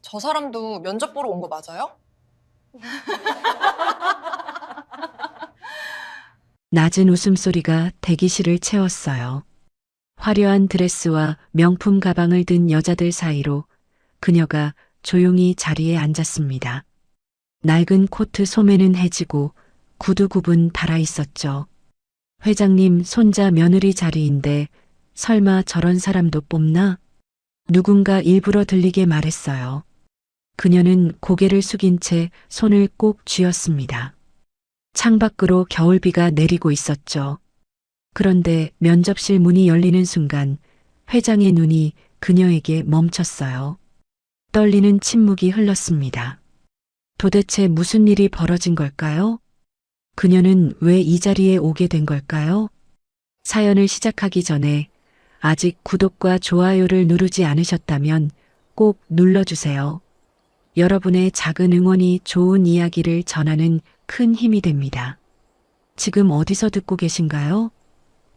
저 사람도 면접 보러 온 거 맞아요? 낮은 웃음소리가 대기실을 채웠어요. 화려한 드레스와 명품 가방을 든 여자들 사이로 그녀가 조용히 자리에 앉았습니다. 낡은 코트 소매는 해지고 구두 굽은 달아 있었죠. 회장님 손자 며느리 자리인데 설마 저런 사람도 뽑나? 누군가 일부러 들리게 말했어요. 그녀는 고개를 숙인 채 손을 꼭 쥐었습니다. 창밖으로 겨울비가 내리고 있었죠. 그런데 면접실 문이 열리는 순간 회장의 눈이 그녀에게 멈췄어요. 떨리는 침묵이 흘렀습니다. 도대체 무슨 일이 벌어진 걸까요? 그녀는 왜 이 자리에 오게 된 걸까요? 사연을 시작하기 전에 아직 구독과 좋아요를 누르지 않으셨다면 꼭 눌러주세요. 여러분의 작은 응원이 좋은 이야기를 전하는 큰 힘이 됩니다. 지금 어디서 듣고 계신가요?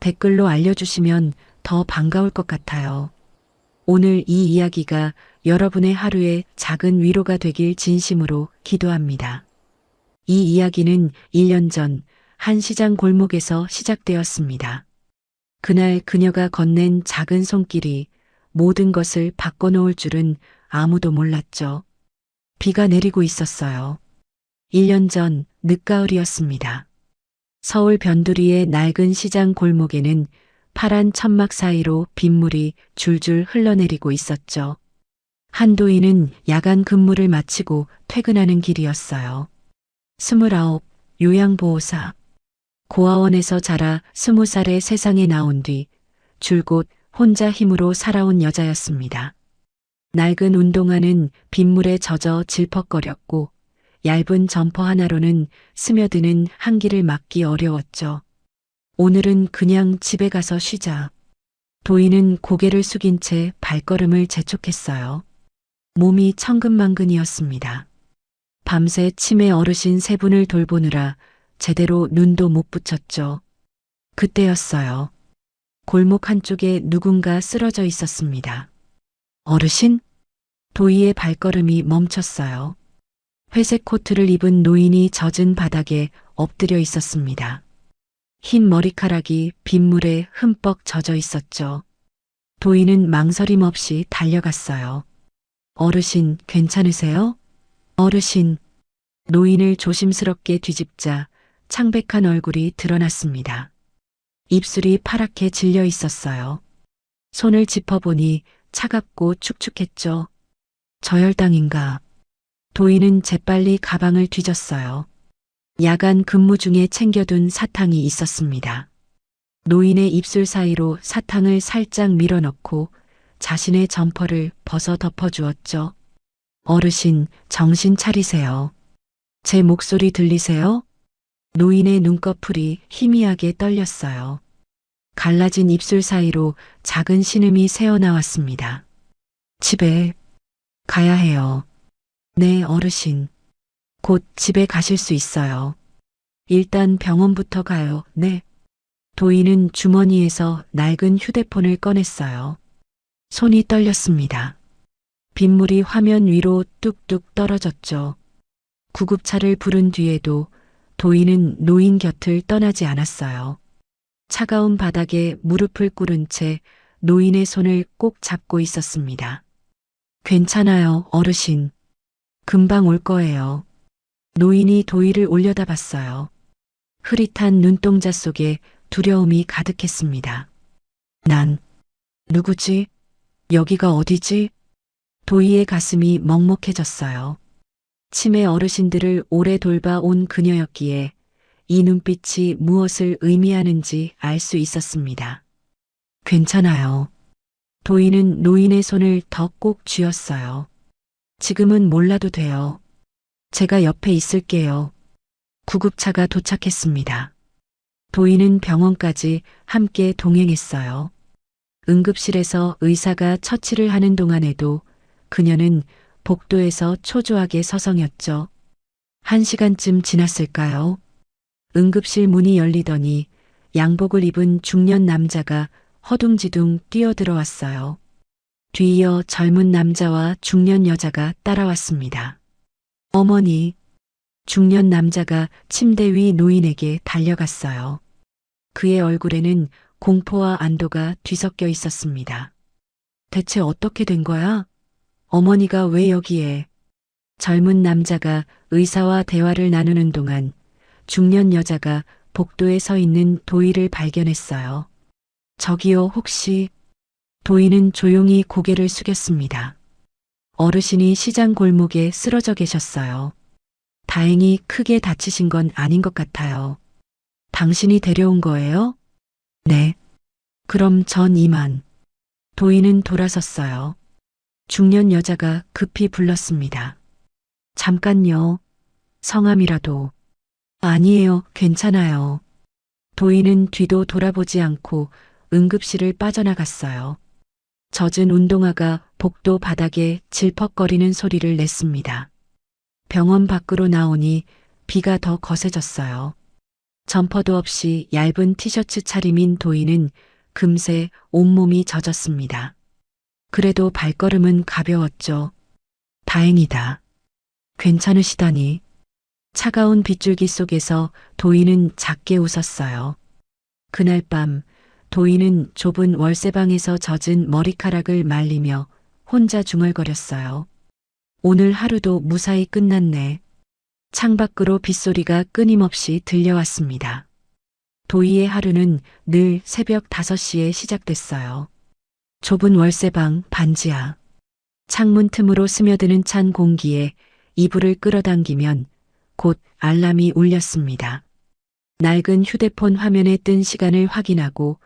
댓글로 알려주시면 더 반가울 것 같아요. 오늘 이 이야기가 여러분의 하루에 작은 위로가 되길 진심으로 기도합니다. 이 이야기는 1년 전 한 시장 골목에서 시작되었습니다. 그날 그녀가 건넨 작은 손길이 모든 것을 바꿔놓을 줄은 아무도 몰랐죠. 비가 내리고 있었어요. 1년 전 늦가을이었습니다. 서울 변두리의 낡은 시장 골목에는 파란 천막 사이로 빗물이 줄줄 흘러내리고 있었죠. 한도인은 야간 근무를 마치고 퇴근하는 길이었어요. 29, 요양보호사. 고아원에서 자라 20살의 세상에 나온 뒤 줄곧 혼자 힘으로 살아온 여자였습니다. 낡은 운동화는 빗물에 젖어 질퍽거렸고 얇은 점퍼 하나로는 스며드는 한기를 막기 어려웠죠. 오늘은 그냥 집에 가서 쉬자. 도인은 고개를 숙인 채 발걸음을 재촉했어요. 몸이 천근만근이었습니다. 밤새 치매 어르신 세 분을 돌보느라 제대로 눈도 못 붙였죠. 그때였어요. 골목 한쪽에 누군가 쓰러져 있었습니다. 어르신? 도희의 발걸음이 멈췄어요. 회색 코트를 입은 노인이 젖은 바닥에 엎드려 있었습니다. 흰 머리카락이 빗물에 흠뻑 젖어 있었죠. 도희는 망설임 없이 달려갔어요. 어르신, 괜찮으세요? 어르신. 노인을 조심스럽게 뒤집자 창백한 얼굴이 드러났습니다. 입술이 파랗게 질려 있었어요. 손을 짚어보니 차갑고 축축했죠. 저혈당인가. 도인은 재빨리 가방을 뒤졌어요. 야간 근무 중에 챙겨둔 사탕이 있었습니다. 노인의 입술 사이로 사탕을 살짝 밀어넣고 자신의 점퍼를 벗어 덮어주었죠. 어르신, 정신 차리세요. 제 목소리 들리세요? 노인의 눈꺼풀이 희미하게 떨렸어요. 갈라진 입술 사이로 작은 신음이 새어나왔습니다. 집에 가야 해요. 네, 어르신. 곧 집에 가실 수 있어요. 일단 병원부터 가요. 네. 도인은 주머니에서 낡은 휴대폰을 꺼냈어요. 손이 떨렸습니다. 빗물이 화면 위로 뚝뚝 떨어졌죠. 구급차를 부른 뒤에도 도인은 노인 곁을 떠나지 않았어요. 차가운 바닥에 무릎을 꿇은 채 노인의 손을 꼭 잡고 있었습니다. 괜찮아요, 어르신. 금방 올 거예요. 노인이 도희를 올려다봤어요. 흐릿한 눈동자 속에 두려움이 가득했습니다. 난 누구지? 여기가 어디지? 도희의 가슴이 먹먹해졌어요. 치매 어르신들을 오래 돌봐온 그녀였기에 이 눈빛이 무엇을 의미하는지 알 수 있었습니다. 괜찮아요. 도희는 노인의 손을 더 꼭 쥐었어요. 지금은 몰라도 돼요. 제가 옆에 있을게요. 구급차가 도착했습니다. 도희는 병원까지 함께 동행했어요. 응급실에서 의사가 처치를 하는 동안에도 그녀는 복도에서 초조하게 서성였죠. 1시간쯤 지났을까요? 응급실 문이 열리더니 양복을 입은 중년 남자가 허둥지둥 뛰어들어왔어요. 뒤이어 젊은 남자와 중년 여자가 따라왔습니다. 어머니, 중년 남자가 침대 위 노인에게 달려갔어요. 그의 얼굴에는 공포와 안도가 뒤섞여 있었습니다. 대체 어떻게 된 거야? 어머니가 왜 여기에? 젊은 남자가 의사와 대화를 나누는 동안 중년 여자가 복도에 서 있는 도희를 발견했어요. 저기요, 혹시? 도희는 조용히 고개를 숙였습니다. 어르신이 시장 골목에 쓰러져 계셨어요. 다행히 크게 다치신 건 아닌 것 같아요. 당신이 데려온 거예요? 네. 그럼 전 이만. 도희는 돌아섰어요. 중년 여자가 급히 불렀습니다. 잠깐요. 성함이라도. 아니에요, 괜찮아요. 도희는 뒤도 돌아보지 않고 응급실을 빠져나갔어요. 젖은 운동화가 복도 바닥에 질퍽거리는 소리를 냈습니다. 병원 밖으로 나오니 비가 더 거세졌어요. 점퍼도 없이 얇은 티셔츠 차림인 도희는 금세 온몸이 젖었습니다. 그래도 발걸음은 가벼웠죠. 다행이다. 괜찮으시다니. 차가운 빗줄기 속에서 도희는 작게 웃었어요. 그날 밤 도희는 좁은 월세방에서 젖은 머리카락을 말리며 혼자 중얼거렸어요. 오늘 하루도 무사히 끝났네. 창밖으로 빗소리가 끊임없이 들려왔습니다. 도희의 하루는 늘 새벽 5시에 시작됐어요. 좁은 월세방 반지하. 창문 틈으로 스며드는 찬 공기에 이불을 끌어당기면 곧 알람이 울렸습니다. 낡은 휴대폰 화면에 뜬 시간을 확인하고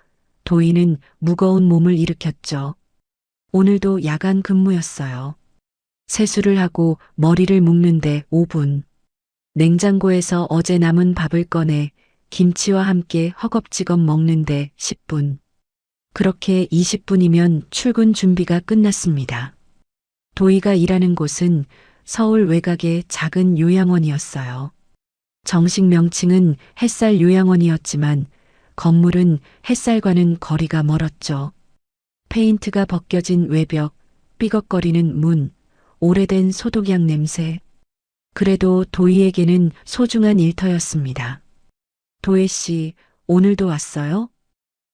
도희는 무거운 몸을 일으켰죠. 오늘도 야간 근무였어요. 세수를 하고 머리를 묶는데 5분. 냉장고에서 어제 남은 밥을 꺼내 김치와 함께 허겁지겁 먹는데 10분. 그렇게 20분이면 출근 준비가 끝났습니다. 도희가 일하는 곳은 서울 외곽의 작은 요양원이었어요. 정식 명칭은 햇살 요양원이었지만 건물은 햇살과는 거리가 멀었죠. 페인트가 벗겨진 외벽, 삐걱거리는 문, 오래된 소독약 냄새. 그래도 도희에게는 소중한 일터였습니다. 도혜 씨, 오늘도 왔어요?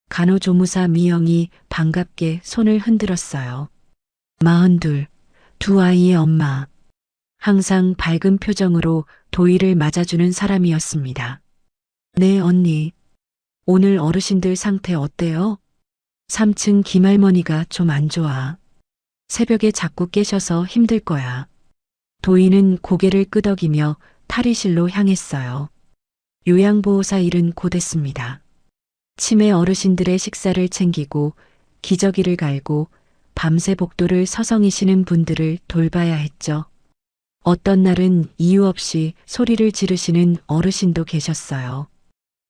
간호조무사 미영이 반갑게 손을 흔들었어요. 42, 두 아이의 엄마. 항상 밝은 표정으로 도희를 맞아주는 사람이었습니다. 네, 언니. 오늘 어르신들 상태 어때요? 3층 김할머니가 좀 안 좋아. 새벽에 자꾸 깨셔서 힘들 거야. 도희는 고개를 끄덕이며 탈의실로 향했어요. 요양보호사 일은 고됐습니다. 치매 어르신들의 식사를 챙기고 기저귀를 갈고 밤새 복도를 서성이시는 분들을 돌봐야 했죠. 어떤 날은 이유 없이 소리를 지르시는 어르신도 계셨어요.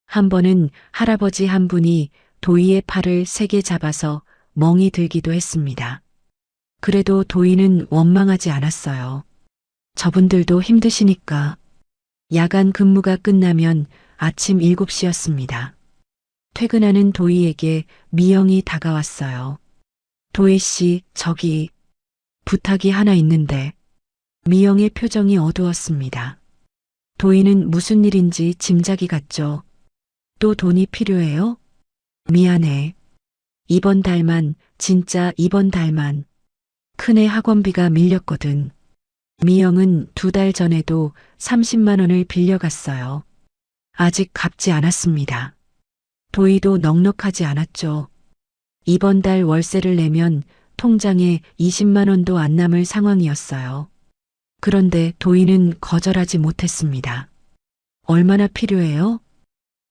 한 번은 할아버지 한 분이 도희의 팔을 세게 잡아서 멍이 들기도 했습니다. 그래도 도희는 원망하지 않았어요. 저분들도 힘드시니까. 야간 근무가 끝나면 아침 7시였습니다. 퇴근하는 도희에게 미영이 다가왔어요. 도희 씨, 저기 부탁이 하나 있는데. 미영의 표정이 어두웠습니다. 도희는 무슨 일인지 짐작이 갔죠. 또 돈이 필요해요? 미안해. 이번 달만, 진짜 이번 달만. 큰애 학원비가 밀렸거든. 미영은 2달 전에도 30만 원을 빌려갔어요. 아직 갚지 않았습니다. 도희도 넉넉하지 않았죠. 이번 달 월세를 내면 통장에 20만 원도 안 남을 상황이었어요. 그런데 도희는 거절하지 못했습니다. 얼마나 필요해요?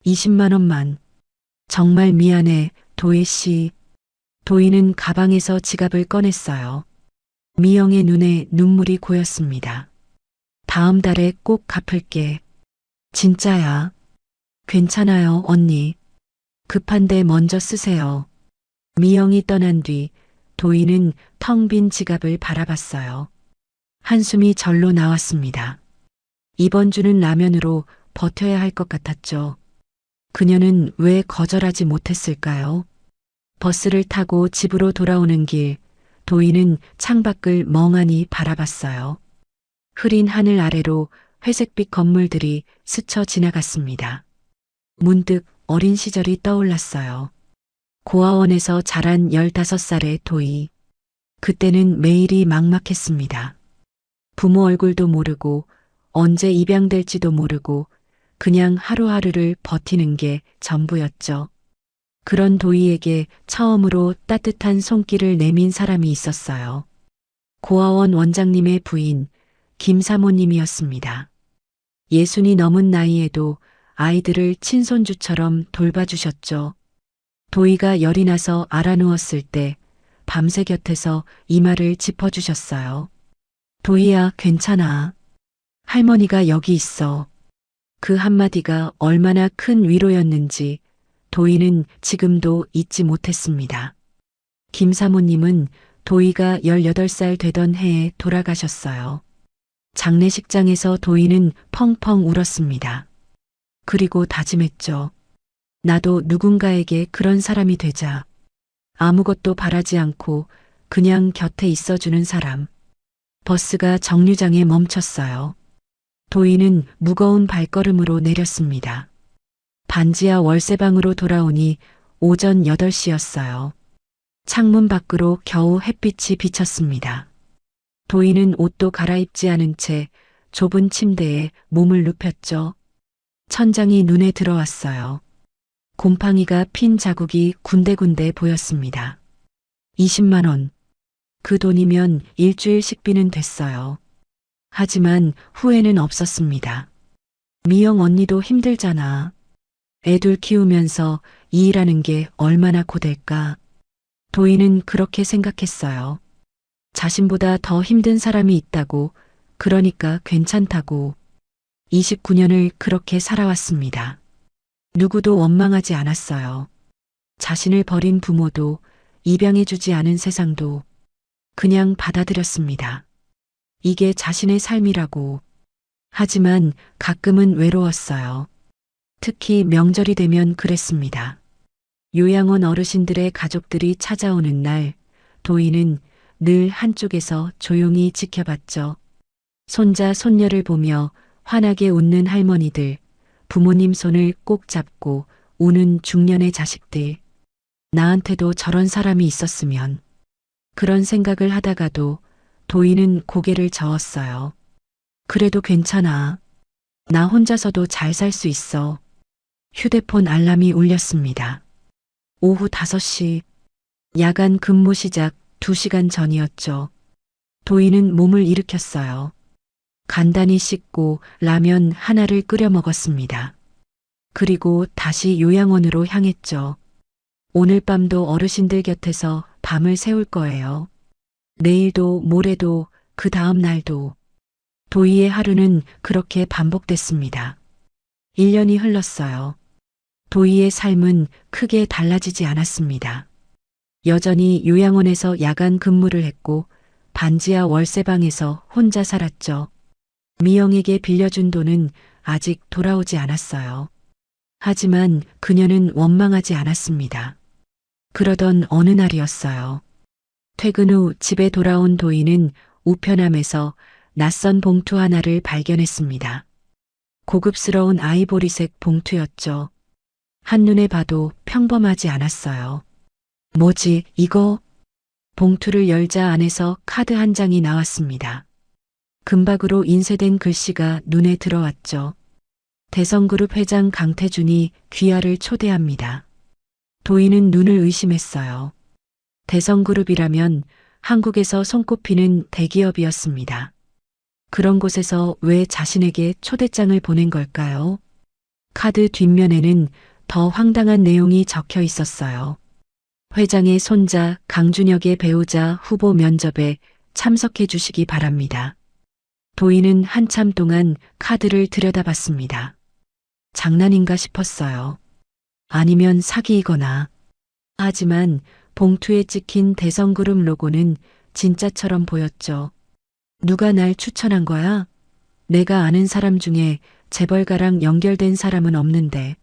20만 원만. 정말 미안해, 도희 씨. 도희는 가방에서 지갑을 꺼냈어요. 미영의 눈에 눈물이 고였습니다. 다음 달에 꼭 갚을게. 진짜야. 괜찮아요, 언니. 급한데 먼저 쓰세요. 미영이 떠난 뒤 도희는 텅 빈 지갑을 바라봤어요. 한숨이 절로 나왔습니다. 이번 주는 라면으로 버텨야 할 것 같았죠. 그녀는 왜 거절하지 못했을까요? 버스를 타고 집으로 돌아오는 길, 도희는 창밖을 멍하니 바라봤어요. 흐린 하늘 아래로 회색빛 건물들이 스쳐 지나갔습니다. 문득 어린 시절이 떠올랐어요. 고아원에서 자란 15살의 도희. 그때는 매일이 막막했습니다. 부모 얼굴도 모르고 언제 입양될지도 모르고 그냥 하루하루를 버티는 게 전부였죠. 그런 도희에게 처음으로 따뜻한 손길을 내민 사람이 있었어요. 고아원 원장님의 부인 김사모님이었습니다. 60이 넘은 나이에도 아이들을 친손주처럼 돌봐주셨죠. 도희가 열이 나서 알아누웠을 때 밤새 곁에서 이마를 짚어주셨어요. 도희야, 괜찮아. 할머니가 여기 있어. 그 한마디가 얼마나 큰 위로였는지 도희는 지금도 잊지 못했습니다. 김 사모님은 도희가 18살 되던 해에 돌아가셨어요. 장례식장에서 도희는 펑펑 울었습니다. 그리고 다짐했죠. 나도 누군가에게 그런 사람이 되자. 아무것도 바라지 않고 그냥 곁에 있어주는 사람. 버스가 정류장에 멈췄어요. 도희는 무거운 발걸음으로 내렸습니다. 반지하 월세방으로 돌아오니 오전 8시였어요. 창문 밖으로 겨우 햇빛이 비쳤습니다. 도희는 옷도 갈아입지 않은 채 좁은 침대에 몸을 눕혔죠. 천장이 눈에 들어왔어요. 곰팡이가 핀 자국이 군데군데 보였습니다. 20만 원. 그 돈이면 일주일 식비는 됐어요. 하지만 후회는 없었습니다. 미영 언니도 힘들잖아. 애들 키우면서 이 일하는 게 얼마나 고될까. 도희는 그렇게 생각했어요. 자신보다 더 힘든 사람이 있다고, 그러니까 괜찮다고. 29년을 그렇게 살아왔습니다. 누구도 원망하지 않았어요. 자신을 버린 부모도, 입양해주지 않은 세상도 그냥 받아들였습니다. 이게 자신의 삶이라고. 하지만 가끔은 외로웠어요. 특히 명절이 되면 그랬습니다. 요양원 어르신들의 가족들이 찾아오는 날, 도희는 늘 한쪽에서 조용히 지켜봤죠. 손자, 손녀를 보며 환하게 웃는 할머니들, 부모님 손을 꼭 잡고 우는 중년의 자식들. 나한테도 저런 사람이 있었으면. 그런 생각을 하다가도 도희는 고개를 저었어요. 그래도 괜찮아. 나 혼자서도 잘 살 수 있어. 휴대폰 알람이 울렸습니다. 오후 5시. 야간 근무 시작 2시간 전이었죠. 도희는 몸을 일으켰어요. 간단히 씻고 라면 하나를 끓여 먹었습니다. 그리고 다시 요양원으로 향했죠. 오늘 밤도 어르신들 곁에서 밤을 새울 거예요. 내일도 모레도 그 다음 날도. 도희의 하루는 그렇게 반복됐습니다. 1년이 흘렀어요. 도희의 삶은 크게 달라지지 않았습니다. 여전히 요양원에서 야간 근무를 했고 반지하 월세방에서 혼자 살았죠. 미영에게 빌려준 돈은 아직 돌아오지 않았어요. 하지만 그녀는 원망하지 않았습니다. 그러던 어느 날이었어요. 퇴근 후 집에 돌아온 도희는 우편함에서 낯선 봉투 하나를 발견했습니다. 고급스러운 아이보리색 봉투였죠. 한눈에 봐도 평범하지 않았어요. 뭐지, 이거? 봉투를 열자 안에서 카드 한 장이 나왔습니다. 금박으로 인쇄된 글씨가 눈에 들어왔죠. 대성그룹 회장 강태준이 귀하를 초대합니다. 도희는 눈을 의심했어요. 대성그룹이라면 한국에서 손꼽히는 대기업이었습니다. 그런 곳에서 왜 자신에게 초대장을 보낸 걸까요? 카드 뒷면에는 더 황당한 내용이 적혀 있었어요. 회장의 손자 강준혁의 배우자 후보 면접에 참석해 주시기 바랍니다. 도희는 한참 동안 카드를 들여다봤습니다. 장난인가 싶었어요. 아니면 사기이거나. 하지만 봉투에 찍힌 대성그룹 로고는 진짜처럼 보였죠. 누가 날 추천한 거야? 내가 아는 사람 중에 재벌가랑 연결된 사람은 없는데.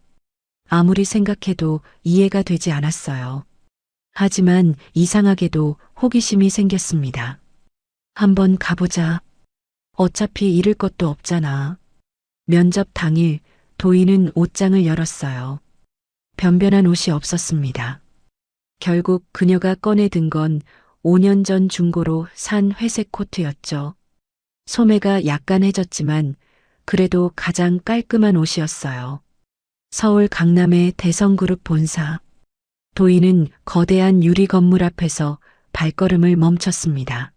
아무리 생각해도 이해가 되지 않았어요. 하지만 이상하게도 호기심이 생겼습니다. 한번 가보자. 어차피 잃을 것도 없잖아. 면접 당일 도희는 옷장을 열었어요. 변변한 옷이 없었습니다. 결국 그녀가 꺼내든 건 5년 전 중고로 산 회색 코트였죠. 소매가 약간 해졌지만 그래도 가장 깔끔한 옷이었어요. 서울 강남의 대성그룹 본사. 도희는 거대한 유리 건물 앞에서 발걸음을 멈췄습니다.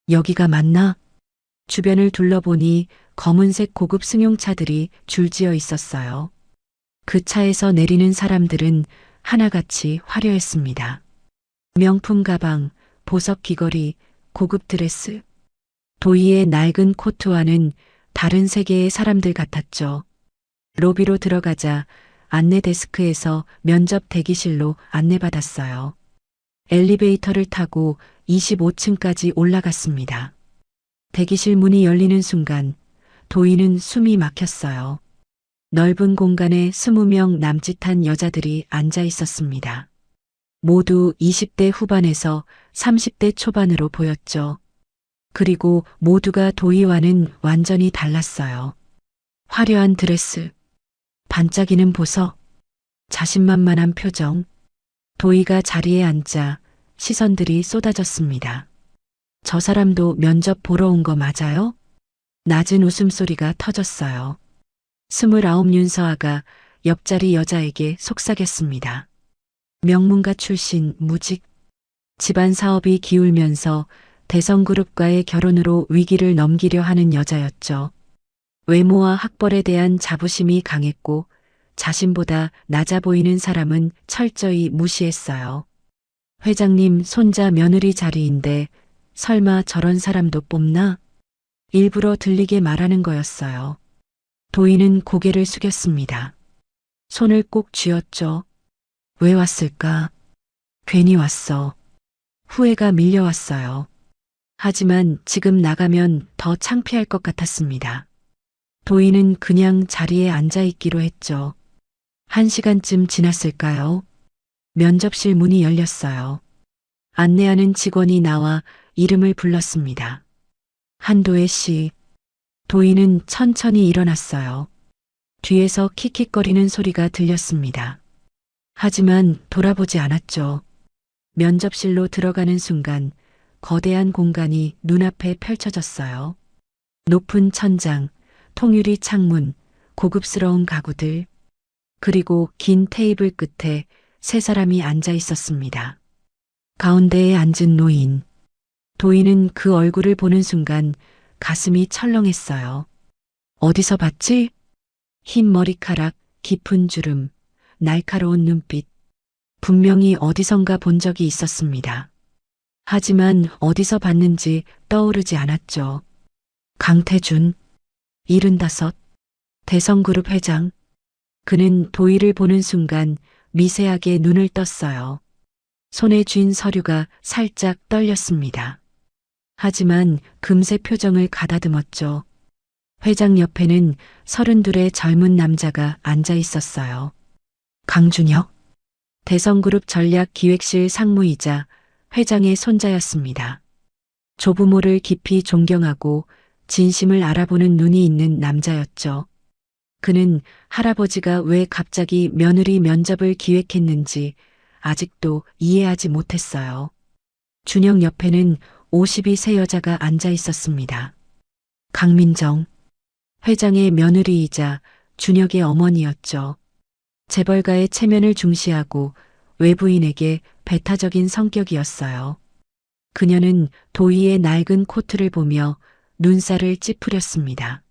여기가 맞나? 주변을 둘러보니 검은색 고급 승용차들이 줄지어 있었어요. 그 차에서 내리는 사람들은 하나같이 화려했습니다. 명품 가방, 보석 귀걸이, 고급 드레스. 도희의 낡은 코트와는 다른 세계의 사람들 같았죠. 로비로 들어가자 안내 데스크에서 면접 대기실로 안내받았어요. 엘리베이터를 타고 25층까지 올라갔습니다. 대기실 문이 열리는 순간 도희는 숨이 막혔어요. 넓은 공간에 20명 남짓한 여자들이 앉아 있었습니다. 모두 20대 후반에서 30대 초반으로 보였죠. 그리고 모두가 도희와는 완전히 달랐어요. 화려한 드레스, 반짝이는 보석, 자신만만한 표정. 도희가 자리에 앉자 시선들이 쏟아졌습니다. 저 사람도 면접 보러 온 거 맞아요? 낮은 웃음소리가 터졌어요. 29 윤서아가 옆자리 여자에게 속삭였습니다. 명문가 출신 무직. 집안 사업이 기울면서 대성그룹과의 결혼으로 위기를 넘기려 하는 여자였죠. 외모와 학벌에 대한 자부심이 강했고 자신보다 낮아 보이는 사람은 철저히 무시했어요. 회장님 손자 며느리 자리인데 설마 저런 사람도 뽑나? 일부러 들리게 말하는 거였어요. 도희는 고개를 숙였습니다. 손을 꼭 쥐었죠. 왜 왔을까? 괜히 왔어. 후회가 밀려왔어요. 하지만 지금 나가면 더 창피할 것 같았습니다. 도희는 그냥 자리에 앉아 있기로 했죠. 1시간쯤 지났을까요? 면접실 문이 열렸어요. 안내하는 직원이 나와 이름을 불렀습니다. 한도혜 씨. 도희는 천천히 일어났어요. 뒤에서 킥킥거리는 소리가 들렸습니다. 하지만 돌아보지 않았죠. 면접실로 들어가는 순간 거대한 공간이 눈앞에 펼쳐졌어요. 높은 천장, 통유리 창문, 고급스러운 가구들, 그리고 긴 테이블 끝에 세 사람이 앉아 있었습니다. 가운데에 앉은 노인. 도희는 그 얼굴을 보는 순간 가슴이 철렁했어요. 어디서 봤지? 흰 머리카락, 깊은 주름, 날카로운 눈빛. 분명히 어디선가 본 적이 있었습니다. 하지만 어디서 봤는지 떠오르지 않았죠. 강태준, 75, 대성그룹 회장. 그는 도희를 보는 순간 미세하게 눈을 떴어요. 손에 쥔 서류가 살짝 떨렸습니다. 하지만 금세 표정을 가다듬었죠. 회장 옆에는 32의 젊은 남자가 앉아 있었어요. 강준혁, 대성그룹 전략기획실 상무이자 회장의 손자였습니다. 조부모를 깊이 존경하고 진심을 알아보는 눈이 있는 남자였죠. 그는 할아버지가 왜 갑자기 며느리 면접을 기획했는지 아직도 이해하지 못했어요. 준혁 옆에는 52세 여자가 앉아 있었습니다. 강민정, 회장의 며느리이자 준혁의 어머니였죠. 재벌가의 체면을 중시하고 외부인에게 배타적인 성격이었어요. 그녀는 도희의 낡은 코트를 보며 눈살을 찌푸렸습니다.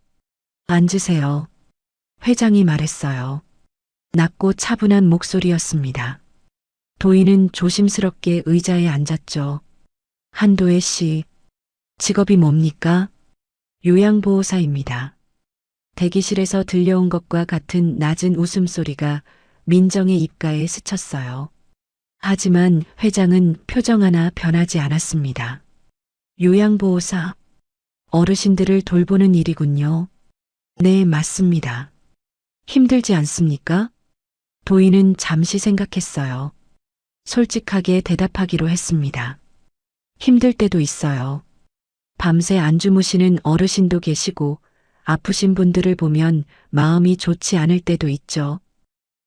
앉으세요. 회장이 말했어요. 낮고 차분한 목소리였습니다. 도희는 조심스럽게 의자에 앉았죠. 한도혜 씨, 직업이 뭡니까? 요양보호사입니다. 대기실에서 들려온 것과 같은 낮은 웃음소리가 민정의 입가에 스쳤어요. 하지만 회장은 표정 하나 변하지 않았습니다. 요양보호사, 어르신들을 돌보는 일이군요. 네, 맞습니다. 힘들지 않습니까? 도희는 잠시 생각했어요. 솔직하게 대답하기로 했습니다. 힘들 때도 있어요. 밤새 안 주무시는 어르신도 계시고 아프신 분들을 보면 마음이 좋지 않을 때도 있죠.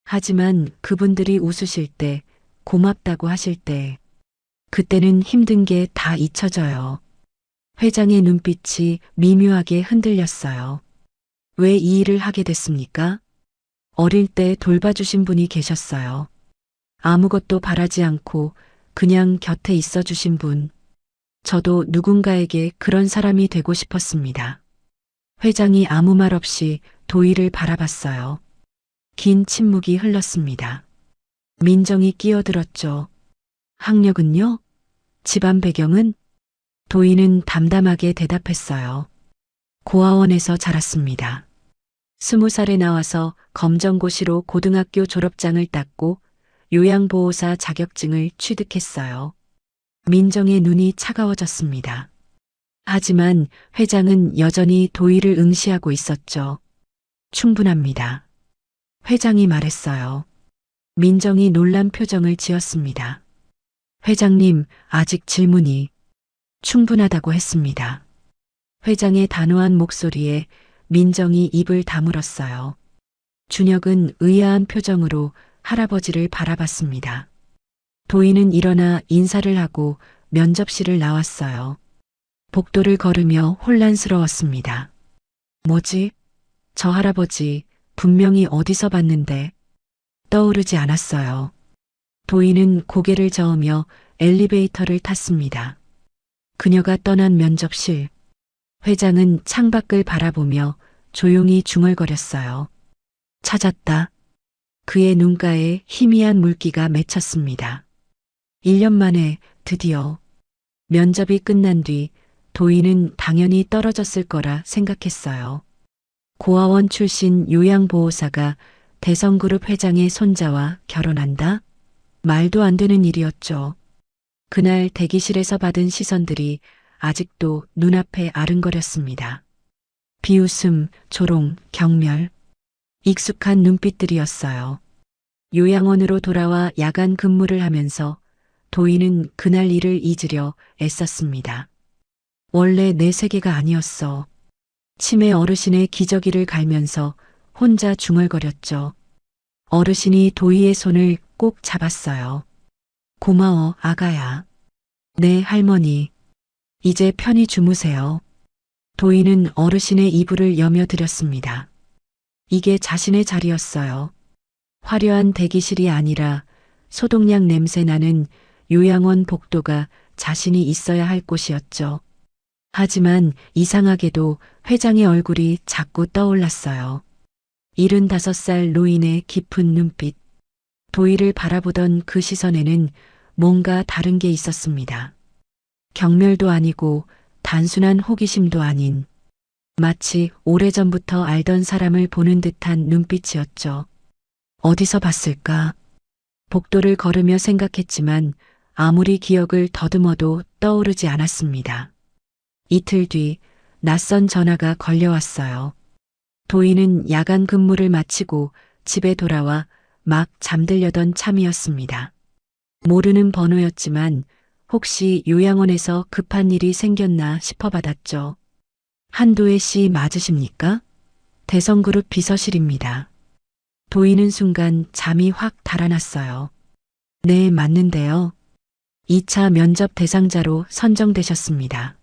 하지만 그분들이 웃으실 때, 고맙다고 하실 때, 그때는 힘든 게 다 잊혀져요. 회장의 눈빛이 미묘하게 흔들렸어요. 왜 이 일을 하게 됐습니까? 어릴 때 돌봐주신 분이 계셨어요. 아무것도 바라지 않고 그냥 곁에 있어 주신 분. 저도 누군가에게 그런 사람이 되고 싶었습니다. 회장이 아무 말 없이 도희를 바라봤어요. 긴 침묵이 흘렀습니다. 민정이 끼어들었죠. 학력은요? 집안 배경은? 도희는 담담하게 대답했어요. 고아원에서 자랐습니다. 20살에 나와서 검정고시로 고등학교 졸업장을 땄고 요양보호사 자격증을 취득했어요. 민정의 눈이 차가워졌습니다. 하지만 회장은 여전히 도희를 응시하고 있었죠. 충분합니다. 회장이 말했어요. 민정이 놀란 표정을 지었습니다. 회장님, 아직 질문이 충분하다고 했습니다. 회장의 단호한 목소리에 민정이 입을 다물었어요. 준혁은 의아한 표정으로 할아버지를 바라봤습니다. 도희는 일어나 인사를 하고 면접실을 나왔어요. 복도를 걸으며 혼란스러웠습니다. 뭐지? 저 할아버지 분명히 어디서 봤는데 떠오르지 않았어요. 도희는 고개를 저으며 엘리베이터를 탔습니다. 그녀가 떠난 면접실. 회장은 창밖을 바라보며 조용히 중얼거렸어요. 찾았다. 그의 눈가에 희미한 물기가 맺혔습니다. 1년 만에 드디어 면접이 끝난 뒤 도희는 당연히 떨어졌을 거라 생각했어요. 고아원 출신 요양보호사가 대성그룹 회장의 손자와 결혼한다? 말도 안 되는 일이었죠. 그날 대기실에서 받은 시선들이 아직도 눈앞에 아른거렸습니다. 비웃음, 조롱, 경멸. 익숙한 눈빛들이었어요. 요양원으로 돌아와 야간 근무를 하면서 도희는 그날 일을 잊으려 애썼습니다. 원래 내 세계가 아니었어. 치매 어르신의 기저귀를 갈면서 혼자 중얼거렸죠. 어르신이 도희의 손을 꼭 잡았어요. 고마워, 아가야. 네, 할머니. 이제 편히 주무세요. 도희는 어르신의 이불을 여며드렸습니다. 이게 자신의 자리였어요. 화려한 대기실이 아니라 소독약 냄새 나는 요양원 복도가 자신이 있어야 할 곳이었죠. 하지만 이상하게도 회장의 얼굴이 자꾸 떠올랐어요. 75살 노인의 깊은 눈빛. 도희를 바라보던 그 시선에는 뭔가 다른 게 있었습니다. 경멸도 아니고 단순한 호기심도 아닌 마치 오래전부터 알던 사람을 보는 듯한 눈빛이었죠. 어디서 봤을까? 복도를 걸으며 생각했지만 아무리 기억을 더듬어도 떠오르지 않았습니다. 이틀 뒤 낯선 전화가 걸려왔어요. 도희는 야간 근무를 마치고 집에 돌아와 막 잠들려던 참이었습니다. 모르는 번호였지만 혹시 요양원에서 급한 일이 생겼나 싶어 받았죠. 한도혜 씨 맞으십니까? 대성그룹 비서실입니다. 도희는 순간 잠이 확 달아났어요. 네, 맞는데요. 2차 면접 대상자로 선정되셨습니다.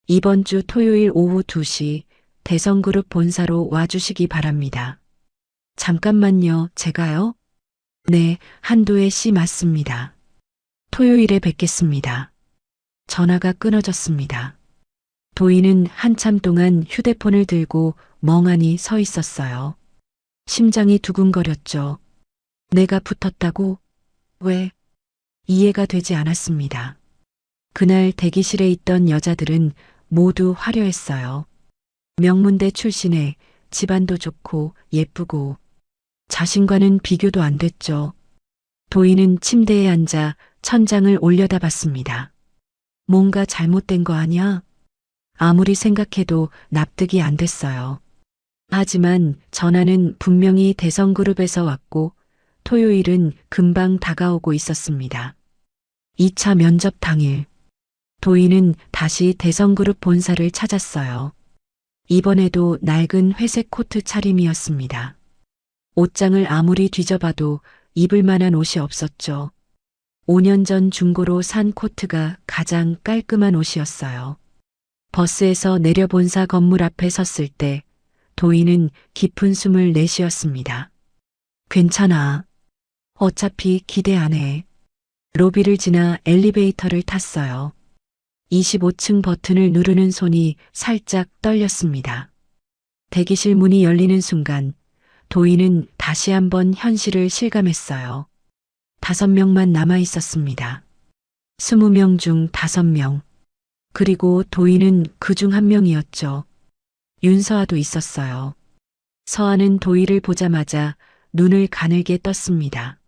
이번 주 토요일 오후 2시 대성그룹 본사로 와주시기 바랍니다. 잠깐만요, 제가요? 네, 한도혜 씨 맞습니다. 토요일에 뵙겠습니다. 전화가 끊어졌습니다. 도희는 한참 동안 휴대폰을 들고 멍하니 서 있었어요. 심장이 두근거렸죠. 내가 붙었다고? 왜? 이해가 되지 않았습니다. 그날 대기실에 있던 여자들은 모두 화려했어요. 명문대 출신에 집안도 좋고 예쁘고 자신과는 비교도 안 됐죠. 도희는 침대에 앉아 천장을 올려다봤습니다. 뭔가 잘못된 거 아니야? 아무리 생각해도 납득이 안 됐어요. 하지만 전화는 분명히 대성그룹에서 왔고 토요일은 금방 다가오고 있었습니다. 2차 면접 당일, 도희는 다시 대성그룹 본사를 찾았어요. 이번에도 낡은 회색 코트 차림이었습니다. 옷장을 아무리 뒤져봐도 입을 만한 옷이 없었죠. 5년 전 중고로 산 코트가 가장 깔끔한 옷이었어요. 버스에서 내려 본사 건물 앞에 섰을 때 도희는 깊은 숨을 내쉬었습니다. 괜찮아. 어차피 기대 안 해. 로비를 지나 엘리베이터를 탔어요. 25층 버튼을 누르는 손이 살짝 떨렸습니다. 대기실 문이 열리는 순간 도희는 다시 한번 현실을 실감했어요. 5명만 남아 있었습니다. 20명 중 5명. 그리고 도희는 그 중 한 명이었죠. 윤서아도 있었어요. 서아는 도희를 보자마자 눈을 가늘게 떴습니다.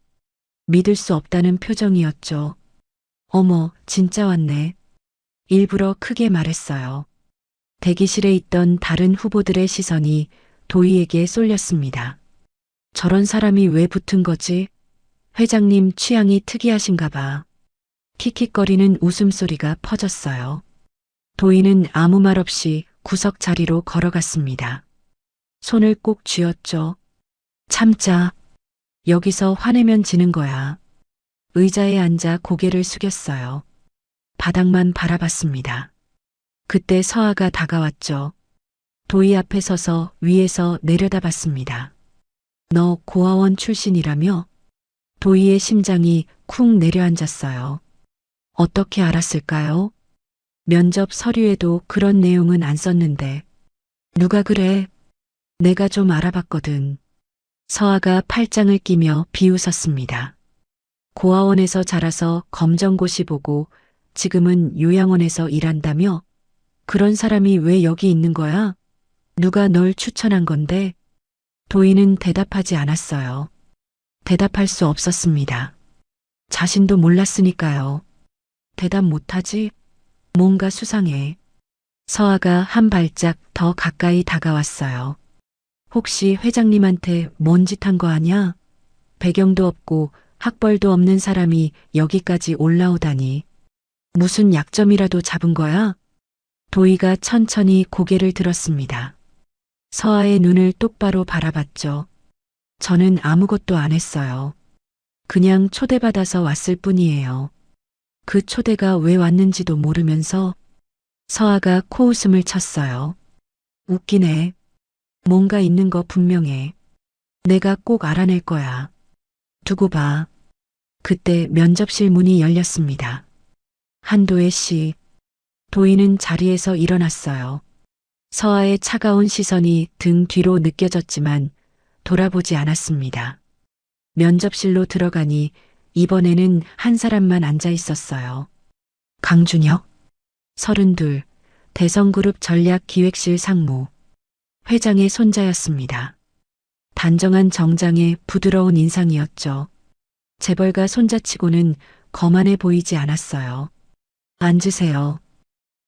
믿을 수 없다는 표정이었죠. 어머, 진짜 왔네. 일부러 크게 말했어요. 대기실에 있던 다른 후보들의 시선이 도희에게 쏠렸습니다. 저런 사람이 왜 붙은 거지? 회장님 취향이 특이하신가 봐. 킥킥거리는 웃음소리가 퍼졌어요. 도희는 아무 말 없이 구석 자리로 걸어갔습니다. 손을 꼭 쥐었죠. 참자. 여기서 화내면 지는 거야. 의자에 앉아 고개를 숙였어요. 바닥만 바라봤습니다. 그때 서아가 다가왔죠. 도희 앞에 서서 위에서 내려다봤습니다. 너 고아원 출신이라며? 도희의 심장이 쿵 내려앉았어요. 어떻게 알았을까요? 면접 서류에도 그런 내용은 안 썼는데. 누가 그래? 내가 좀 알아봤거든. 서아가 팔짱을 끼며 비웃었습니다. 고아원에서 자라서 검정고시 보고 지금은 요양원에서 일한다며? 그런 사람이 왜 여기 있는 거야? 누가 널 추천한 건데? 도희는 대답하지 않았어요. 대답할 수 없었습니다. 자신도 몰랐으니까요. 대답 못하지? 뭔가 수상해. 서아가 한 발짝 더 가까이 다가왔어요. 혹시 회장님한테 뭔 짓 한 거 아냐? 배경도 없고 학벌도 없는 사람이 여기까지 올라오다니. 무슨 약점이라도 잡은 거야? 도희가 천천히 고개를 들었습니다. 서아의 눈을 똑바로 바라봤죠. 저는 아무것도 안 했어요. 그냥 초대받아서 왔을 뿐이에요. 그 초대가 왜 왔는지도 모르면서. 서아가 코웃음을 쳤어요. 웃기네. 뭔가 있는 거 분명해. 내가 꼭 알아낼 거야. 두고 봐. 그때 면접실 문이 열렸습니다. 한도혜 씨. 도희는 자리에서 일어났어요. 서아의 차가운 시선이 등 뒤로 느껴졌지만 돌아보지 않았습니다. 면접실로 들어가니 이번에는 한 사람만 앉아 있었어요. 강준혁, 32, 대성그룹 전략기획실 상무, 회장의 손자였습니다. 단정한 정장에 부드러운 인상이었죠. 재벌가 손자치고는 거만해 보이지 않았어요. 앉으세요.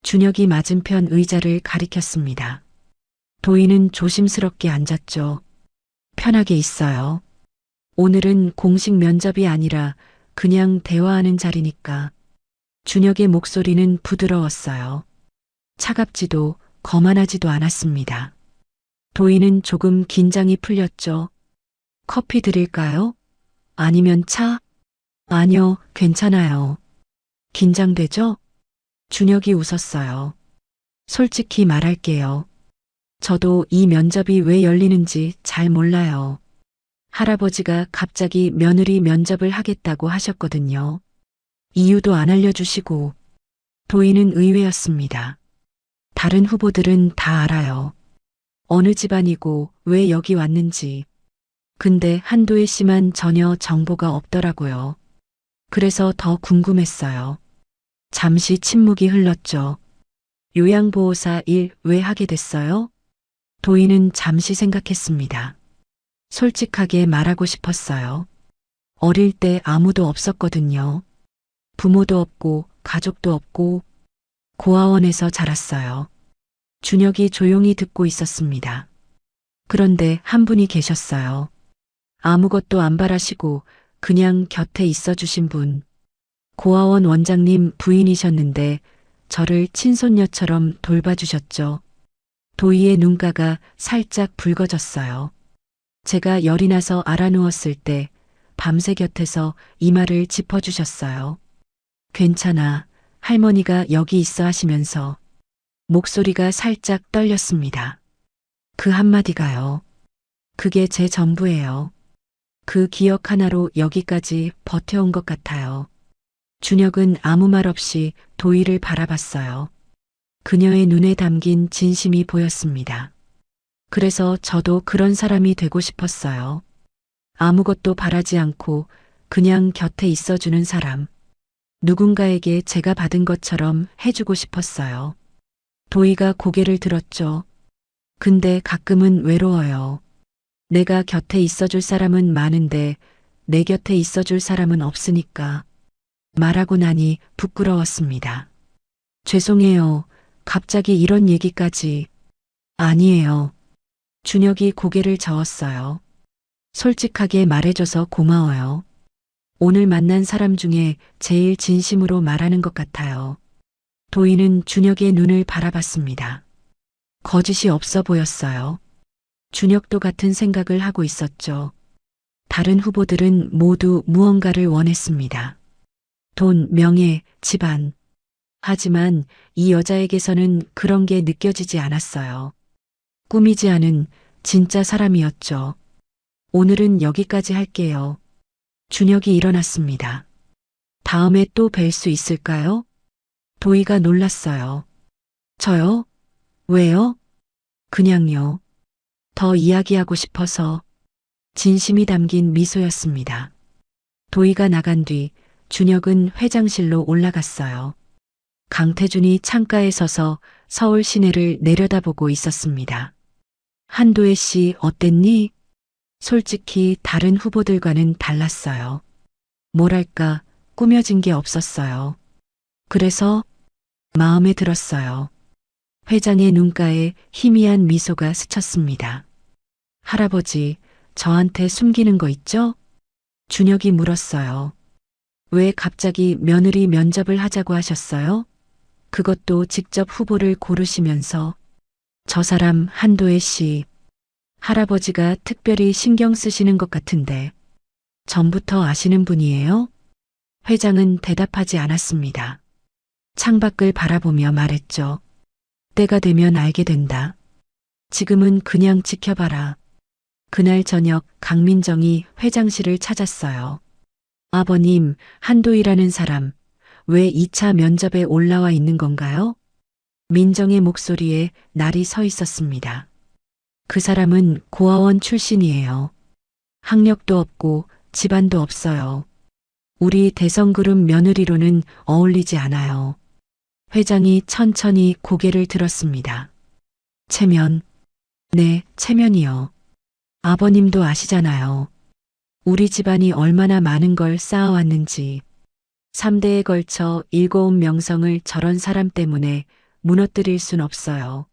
준혁이 맞은편 의자를 가리켰습니다. 도희는 조심스럽게 앉았죠. 편하게 있어요. 오늘은 공식 면접이 아니라 그냥 대화하는 자리니까. 준혁의 목소리는 부드러웠어요. 차갑지도 거만하지도 않았습니다. 도희는 조금 긴장이 풀렸죠. 커피 드릴까요? 아니면 차? 아니요, 괜찮아요. 긴장되죠? 준혁이 웃었어요. 솔직히 말할게요. 저도 이 면접이 왜 열리는지 잘 몰라요. 할아버지가 갑자기 며느리 면접을 하겠다고 하셨거든요. 이유도 안 알려주시고. 도희는 의외였습니다. 다른 후보들은 다 알아요. 어느 집안이고 왜 여기 왔는지. 근데 한도혜 씨만 전혀 정보가 없더라고요. 그래서 더 궁금했어요. 잠시 침묵이 흘렀죠. 요양보호사 일 왜 하게 됐어요? 도희는 잠시 생각했습니다. 솔직하게 말하고 싶었어요. 어릴 때 아무도 없었거든요. 부모도 없고 가족도 없고 고아원에서 자랐어요. 준혁이 조용히 듣고 있었습니다. 그런데 한 분이 계셨어요. 아무것도 안 바라시고 그냥 곁에 있어 주신 분. 고아원 원장님 부인이셨는데 저를 친손녀처럼 돌봐주셨죠. 도희의 눈가가 살짝 붉어졌어요. 제가 열이 나서 알아누웠을 때 밤새 곁에서 이마를 짚어주셨어요. 괜찮아. 할머니가 여기 있어 하시면서 목소리가 살짝 떨렸습니다. 그 한마디가요. 그게 제 전부예요. 그 기억 하나로 여기까지 버텨온 것 같아요. 준혁은 아무 말 없이 도희를 바라봤어요. 그녀의 눈에 담긴 진심이 보였습니다. 그래서 저도 그런 사람이 되고 싶었어요. 아무것도 바라지 않고 그냥 곁에 있어주는 사람. 누군가에게 제가 받은 것처럼 해주고 싶었어요. 도희가 고개를 들었죠. 근데 가끔은 외로워요. 내가 곁에 있어줄 사람은 많은데 내 곁에 있어줄 사람은 없으니까. 말하고 나니 부끄러웠습니다. 죄송해요. 갑자기 이런 얘기까지. 아니에요. 준혁이 고개를 저었어요. 솔직하게 말해줘서 고마워요. 오늘 만난 사람 중에 제일 진심으로 말하는 것 같아요. 도희는 준혁의 눈을 바라봤습니다. 거짓이 없어 보였어요. 준혁도 같은 생각을 하고 있었죠. 다른 후보들은 모두 무언가를 원했습니다. 돈, 명예, 집안. 하지만 이 여자에게서는 그런 게 느껴지지 않았어요. 꾸미지 않은 진짜 사람이었죠. 오늘은 여기까지 할게요. 준혁이 일어났습니다. 다음에 또 뵐 수 있을까요? 도희가 놀랐어요. 저요? 왜요? 그냥요. 더 이야기하고 싶어서. 진심이 담긴 미소였습니다. 도희가 나간 뒤 준혁은 회장실로 올라갔어요. 강태준이 창가에 서서 서울 시내를 내려다보고 있었습니다. 한도혜 씨 어땠니? 솔직히 다른 후보들과는 달랐어요. 뭐랄까 꾸며진 게 없었어요. 그래서 마음에 들었어요. 회장의 눈가에 희미한 미소가 스쳤습니다. 할아버지, 저한테 숨기는 거 있죠? 준혁이 물었어요. 왜 갑자기 며느리 면접을 하자고 하셨어요? 그것도 직접 후보를 고르시면서. 저 사람 한도혜 씨, 할아버지가 특별히 신경 쓰시는 것 같은데 전부터 아시는 분이에요? 회장은 대답하지 않았습니다. 창밖을 바라보며 말했죠. 때가 되면 알게 된다. 지금은 그냥 지켜봐라. 그날 저녁 강민정이 회장실을 찾았어요. 아버님, 한도희라는 사람, 왜 2차 면접에 올라와 있는 건가요? 민정의 목소리에 날이 서 있었습니다. 그 사람은 고아원 출신이에요. 학력도 없고 집안도 없어요. 우리 대성그룹 며느리로는 어울리지 않아요. 회장이 천천히 고개를 들었습니다. 체면. 네, 체면이요. 아버님도 아시잖아요. 우리 집안이 얼마나 많은 걸 쌓아왔는지. 3대에 걸쳐 일궈온 명성을 저런 사람 때문에 무너뜨릴 순 없어요.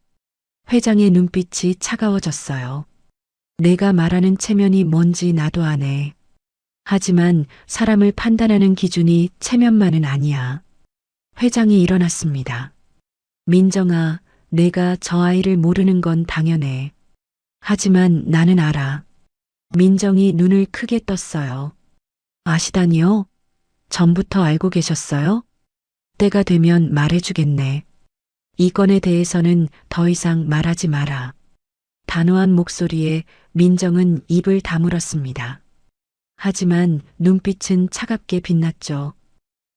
회장의 눈빛이 차가워졌어요. 내가 말하는 체면이 뭔지 나도 아네. 하지만 사람을 판단하는 기준이 체면만은 아니야. 회장이 일어났습니다. 민정아, 내가 저 아이를 모르는 건 당연해. 하지만 나는 알아. 민정이 눈을 크게 떴어요. 아시다니요? 전부터 알고 계셨어요? 때가 되면 말해주겠네. 이 건에 대해서는 더 이상 말하지 마라. 단호한 목소리에 민정은 입을 다물었습니다. 하지만 눈빛은 차갑게 빛났죠.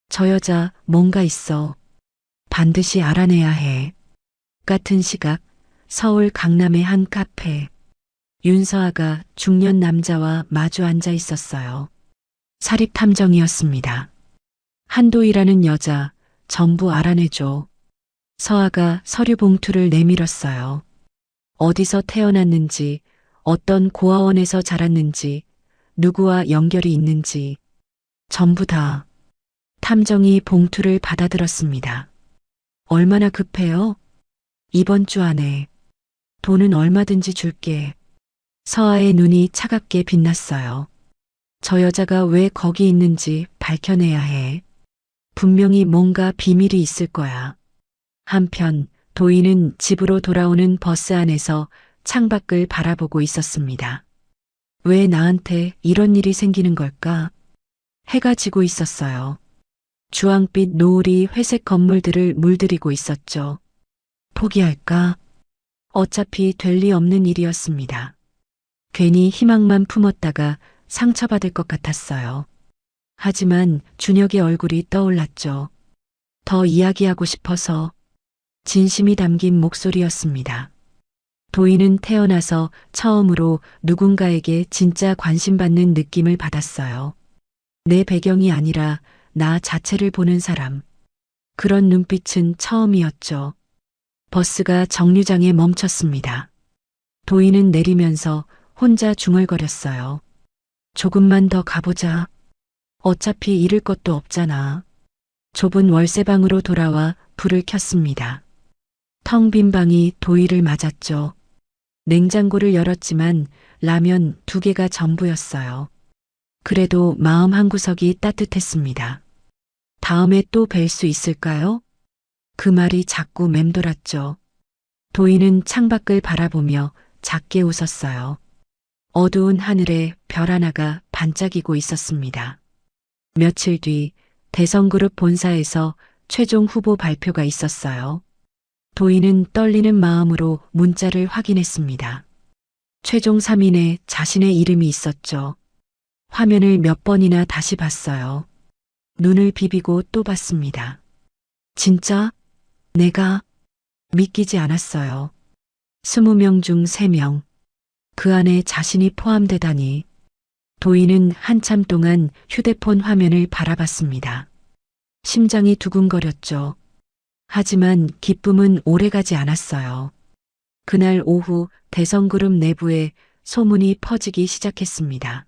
저 여자 뭔가 있어. 반드시 알아내야 해. 같은 시각 서울 강남의 한 카페. 윤서아가 중년 남자와 마주 앉아 있었어요. 사립탐정이었습니다. 한도희라는 여자 전부 알아내줘. 서아가 서류 봉투를 내밀었어요. 어디서 태어났는지, 어떤 고아원에서 자랐는지, 누구와 연결이 있는지 전부 다. 탐정이 봉투를 받아들었습니다. 얼마나 급해요? 이번 주 안에. 돈은 얼마든지 줄게. 서아의 눈이 차갑게 빛났어요. 저 여자가 왜 거기 있는지 밝혀내야 해. 분명히 뭔가 비밀이 있을 거야. 한편 도희는 집으로 돌아오는 버스 안에서 창밖을 바라보고 있었습니다. 왜 나한테 이런 일이 생기는 걸까? 해가 지고 있었어요. 주황빛 노을이 회색 건물들을 물들이고 있었죠. 포기할까? 어차피 될 리 없는 일이었습니다. 괜히 희망만 품었다가 상처받을 것 같았어요. 하지만 준혁의 얼굴이 떠올랐죠. 더 이야기하고 싶어서. 진심이 담긴 목소리였습니다. 도희는 태어나서 처음으로 누군가에게 진짜 관심받는 느낌을 받았어요. 내 배경이 아니라 나 자체를 보는 사람. 그런 눈빛은 처음이었죠. 버스가 정류장에 멈췄습니다. 도희는 내리면서 혼자 중얼거렸어요. 조금만 더 가보자. 어차피 잃을 것도 없잖아. 좁은 월세방으로 돌아와 불을 켰습니다. 텅 빈 방이 도희를 맞았죠. 냉장고를 열었지만 라면 2개가 전부였어요. 그래도 마음 한구석이 따뜻했습니다. 다음에 또 뵐 수 있을까요? 그 말이 자꾸 맴돌았죠. 도희는 창밖을 바라보며 작게 웃었어요. 어두운 하늘에 별 하나가 반짝이고 있었습니다. 며칠 뒤 대성그룹 본사에서 최종 후보 발표가 있었어요. 도희는 떨리는 마음으로 문자를 확인했습니다. 최종 3인에 자신의 이름이 있었죠. 화면을 몇 번이나 다시 봤어요. 눈을 비비고 또 봤습니다. 진짜? 내가? 믿기지 않았어요. 20명 중 3명. 그 안에 자신이 포함되다니. 도희는 한참 동안 휴대폰 화면을 바라봤습니다. 심장이 두근거렸죠. 하지만 기쁨은 오래가지 않았어요. 그날 오후 대성그룹 내부에 소문이 퍼지기 시작했습니다.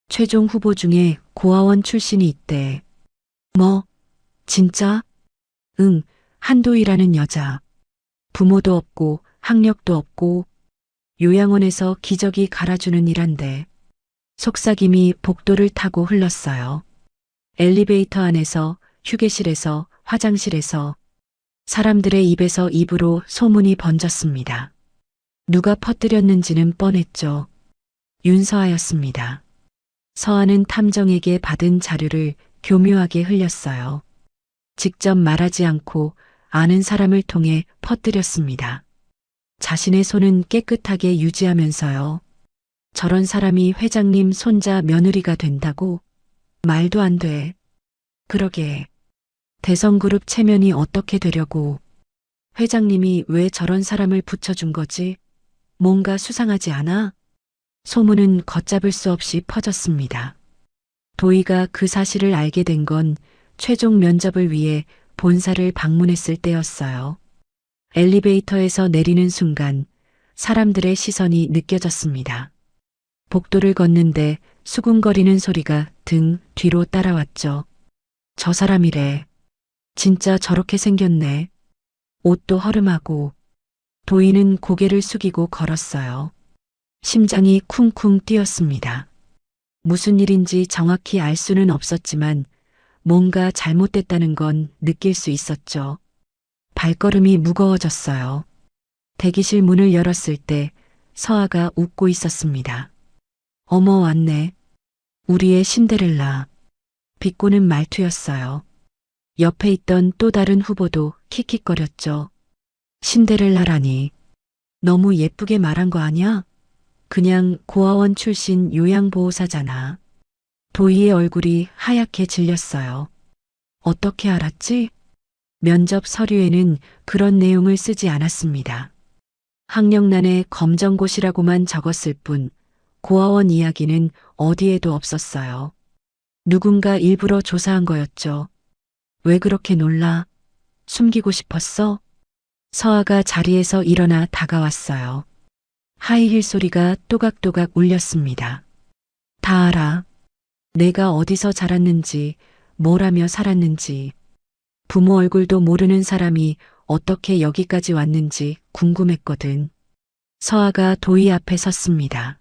최종 후보 중에 고아원 출신이 있대. 뭐? 진짜? 응, 한도희라는 여자. 부모도 없고 학력도 없고 요양원에서 기저귀 갈아주는 일한데. 속삭임이 복도를 타고 흘렀어요. 엘리베이터 안에서, 휴게실에서, 화장실에서 사람들의 입에서 입으로 소문이 번졌습니다. 누가 퍼뜨렸는지는 뻔했죠. 윤서아였습니다. 서아는 탐정에게 받은 자료를 교묘하게 흘렸어요. 직접 말하지 않고 아는 사람을 통해 퍼뜨렸습니다. 자신의 손은 깨끗하게 유지하면서요. 저런 사람이 회장님 손자 며느리가 된다고? 말도 안 돼. 그러게. 대성그룹 체면이 어떻게 되려고. 회장님이 왜 저런 사람을 붙여준 거지? 뭔가 수상하지 않아? 소문은 걷잡을 수 없이 퍼졌습니다. 도희가 그 사실을 알게 된 건 최종 면접을 위해 본사를 방문했을 때였어요. 엘리베이터에서 내리는 순간 사람들의 시선이 느껴졌습니다. 복도를 걷는데 수군거리는 소리가 등 뒤로 따라왔죠. 저 사람이래. 진짜 저렇게 생겼네. 옷도 허름하고. 도희는 고개를 숙이고 걸었어요. 심장이 쿵쿵 뛰었습니다. 무슨 일인지 정확히 알 수는 없었지만 뭔가 잘못됐다는 건 느낄 수 있었죠. 발걸음이 무거워졌어요. 대기실 문을 열었을 때 서아가 웃고 있었습니다. 어머 왔네. 우리의 신데렐라. 비꼬는 말투였어요. 옆에 있던 또 다른 후보도 킥킥거렸죠. 신데렐라라니. 너무 예쁘게 말한 거 아니야? 그냥 고아원 출신 요양보호사잖아. 도희의 얼굴이 하얗게 질렸어요. 어떻게 알았지? 면접 서류에는 그런 내용을 쓰지 않았습니다. 학력란에 검정고시라고만 적었을 뿐 고아원 이야기는 어디에도 없었어요. 누군가 일부러 조사한 거였죠. 왜 그렇게 놀라? 숨기고 싶었어? 서아가 자리에서 일어나 다가왔어요. 하이힐 소리가 또각또각 울렸습니다. 다 알아. 내가 어디서 자랐는지, 뭘 하며 살았는지, 부모 얼굴도 모르는 사람이 어떻게 여기까지 왔는지 궁금했거든. 서아가 도희 앞에 섰습니다.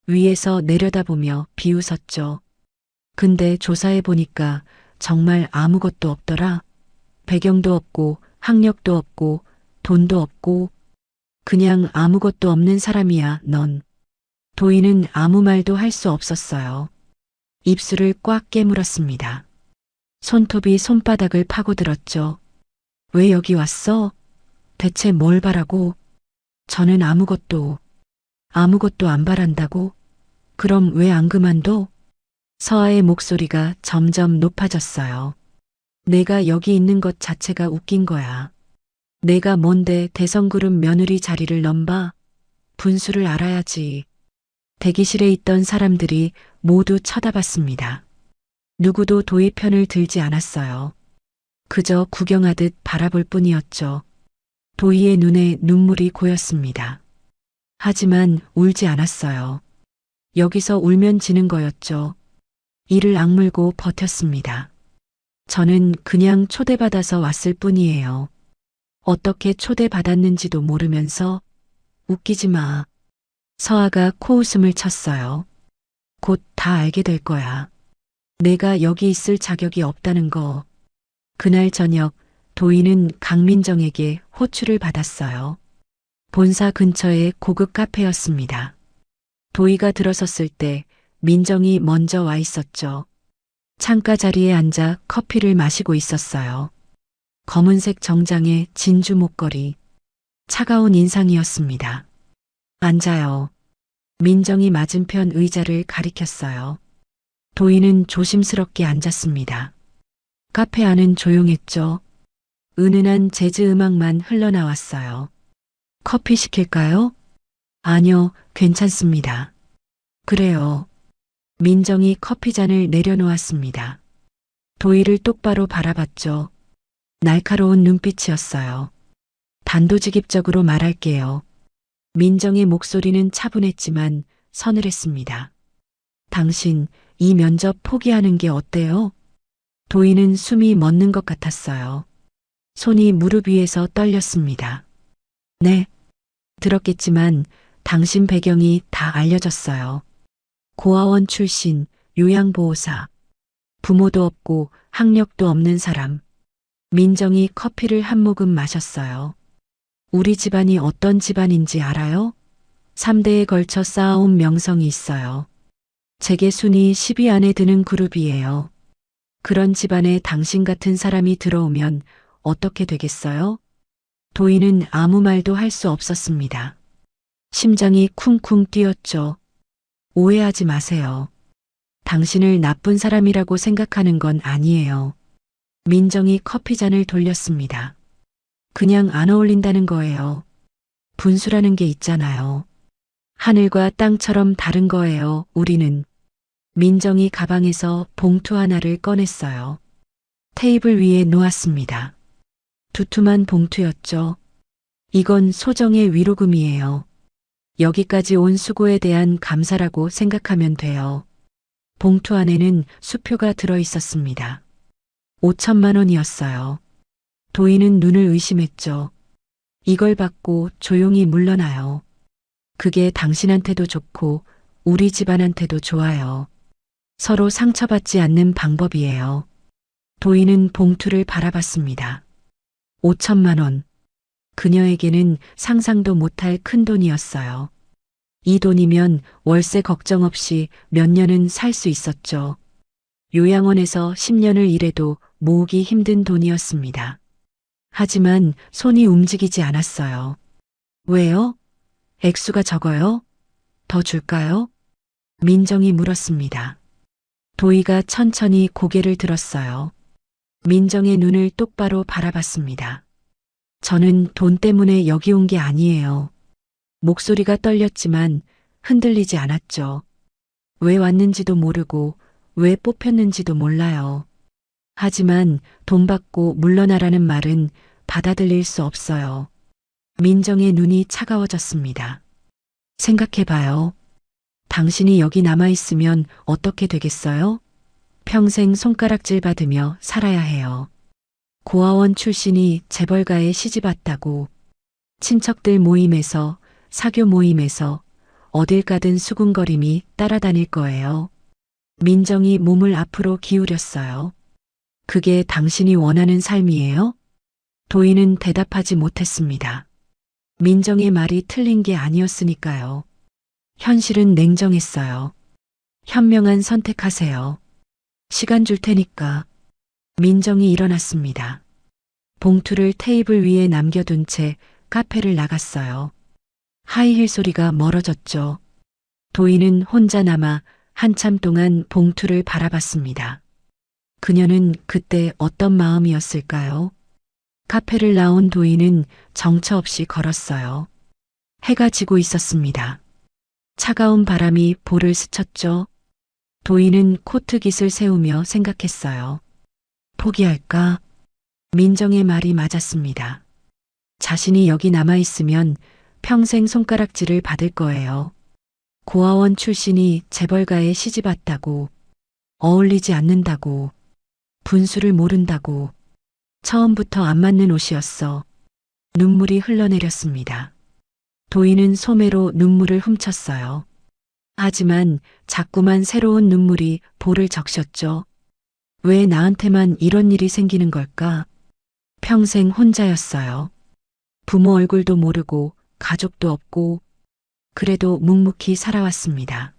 위에서 내려다보며 비웃었죠. 근데 조사해 보니까 정말 아무것도 없더라. 배경도 없고 학력도 없고 돈도 없고 그냥 아무것도 없는 사람이야, 넌. 도희는 아무 말도 할 수 없었어요. 입술을 꽉 깨물었습니다. 손톱이 손바닥을 파고들었죠. 왜 여기 왔어? 대체 뭘 바라고? 저는 아무것도 안 바란다고? 그럼 왜 안 그만둬? 서아의 목소리가 점점 높아졌어요. 내가 여기 있는 것 자체가 웃긴 거야. 내가 뭔데 대성그룹 며느리 자리를 넘봐? 분수를 알아야지. 대기실에 있던 사람들이 모두 쳐다봤습니다. 누구도 도희 편을 들지 않았어요. 그저 구경하듯 바라볼 뿐이었죠. 도희의 눈에 눈물이 고였습니다. 하지만 울지 않았어요. 여기서 울면 지는 거였죠. 이를 악물고 버텼습니다. 저는 그냥 초대받아서 왔을 뿐이에요. 어떻게 초대받았는지도 모르면서 웃기지 마. 서아가 코웃음을 쳤어요. 곧 다 알게 될 거야. 내가 여기 있을 자격이 없다는 거. 그날 저녁 도희는 강민정에게 호출을 받았어요. 본사 근처의 고급 카페였습니다. 도희가 들어섰을 때 민정이 먼저 와 있었죠. 창가 자리에 앉아 커피를 마시고 있었어요. 검은색 정장에 진주 목걸이. 차가운 인상이었습니다. 앉아요. 민정이 맞은편 의자를 가리켰어요. 도희는 조심스럽게 앉았습니다. 카페 안은 조용했죠. 은은한 재즈 음악만 흘러나왔어요. 커피 시킬까요? 아니요, 괜찮습니다. 그래요. 민정이 커피잔을 내려놓았습니다. 도희를 똑바로 바라봤죠. 날카로운 눈빛이었어요. 단도직입적으로 말할게요. 민정의 목소리는 차분했지만 서늘했습니다. 당신 이 면접 포기하는 게 어때요? 도희는 숨이 멎는 것 같았어요. 손이 무릎 위에서 떨렸습니다. 네. 들었겠지만 당신 배경이 다 알려졌어요. 고아원 출신, 요양보호사. 부모도 없고 학력도 없는 사람. 민정이 커피를 한 모금 마셨어요. 우리 집안이 어떤 집안인지 알아요? 3대에 걸쳐 쌓아온 명성이 있어요. 재계 순위 10위 안에 드는 그룹이에요. 그런 집안에 당신 같은 사람이 들어오면 어떻게 되겠어요? 도희는 아무 말도 할 수 없었습니다. 심장이 쿵쿵 뛰었죠. 오해하지 마세요. 당신을 나쁜 사람이라고 생각하는 건 아니에요. 민정이 커피잔을 돌렸습니다. 그냥 안 어울린다는 거예요. 분수라는 게 있잖아요. 하늘과 땅처럼 다른 거예요, 우리는. 민정이 가방에서 봉투 하나를 꺼냈어요. 테이블 위에 놓았습니다. 두툼한 봉투였죠. 이건 소정의 위로금이에요. 여기까지 온 수고에 대한 감사라고 생각하면 돼요. 봉투 안에는 수표가 들어 있었습니다. 5천만 원이었어요. 도희는 눈을 의심했죠. 이걸 받고 조용히 물러나요. 그게 당신한테도 좋고 우리 집안한테도 좋아요. 서로 상처받지 않는 방법이에요. 도희는 봉투를 바라봤습니다. 5천만 원. 그녀에게는 상상도 못할 큰 돈이었어요. 이 돈이면 월세 걱정 없이 몇 년은 살 수 있었죠. 요양원에서 10년을 일해도 모으기 힘든 돈이었습니다. 하지만 손이 움직이지 않았어요. 왜요? 액수가 적어요? 더 줄까요? 민정이 물었습니다. 도희가 천천히 고개를 들었어요. 민정의 눈을 똑바로 바라봤습니다. 저는 돈 때문에 여기 온 게 아니에요. 목소리가 떨렸지만 흔들리지 않았죠. 왜 왔는지도 모르고 왜 뽑혔는지도 몰라요. 하지만 돈 받고 물러나라는 말은 받아들일 수 없어요. 민정의 눈이 차가워졌습니다. 생각해봐요. 당신이 여기 남아있으면 어떻게 되겠어요? 평생 손가락질 받으며 살아야 해요. 고아원 출신이 재벌가에 시집왔다고 친척들 모임에서 사교 모임에서 어딜 가든 수군거림이 따라다닐 거예요. 민정이 몸을 앞으로 기울였어요. 그게 당신이 원하는 삶이에요? 도희는 대답하지 못했습니다. 민정의 말이 틀린 게 아니었으니까요. 현실은 냉정했어요. 현명한 선택하세요. 시간 줄 테니까. 민정이 일어났습니다. 봉투를 테이블 위에 남겨둔 채 카페를 나갔어요. 하이힐 소리가 멀어졌죠. 도희는 혼자 남아 한참 동안 봉투를 바라봤습니다. 그녀는 그때 어떤 마음이었을까요? 카페를 나온 도희는 정처 없이 걸었어요. 해가 지고 있었습니다. 차가운 바람이 볼을 스쳤죠. 도희는 코트깃을 세우며 생각했어요. 포기할까? 민정의 말이 맞았습니다. 자신이 여기 남아있으면 평생 손가락질을 받을 거예요. 고아원 출신이 재벌가에 시집왔다고, 어울리지 않는다고, 분수를 모른다고, 처음부터 안 맞는 옷이었어. 눈물이 흘러내렸습니다. 도희는 소매로 눈물을 훔쳤어요. 하지만 자꾸만 새로운 눈물이 볼을 적셨죠. 왜 나한테만 이런 일이 생기는 걸까? 평생 혼자였어요. 부모 얼굴도 모르고 가족도 없고 그래도 묵묵히 살아왔습니다.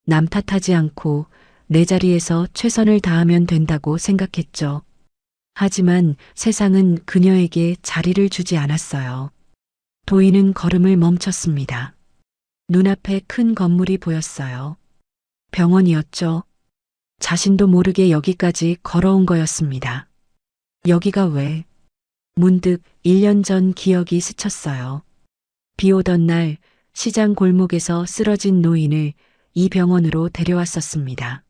남 탓하지 않고 내 자리에서 최선을 다하면 된다고 생각했죠. 하지만 세상은 그녀에게 자리를 주지 않았어요. 도희는 걸음을 멈췄습니다. 눈앞에 큰 건물이 보였어요. 병원이었죠. 자신도 모르게 여기까지 걸어온 거였습니다. 여기가 왜? 문득 1년 전 기억이 스쳤어요. 비 오던 날 시장 골목에서 쓰러진 노인을 이 병원으로 데려왔었습니다.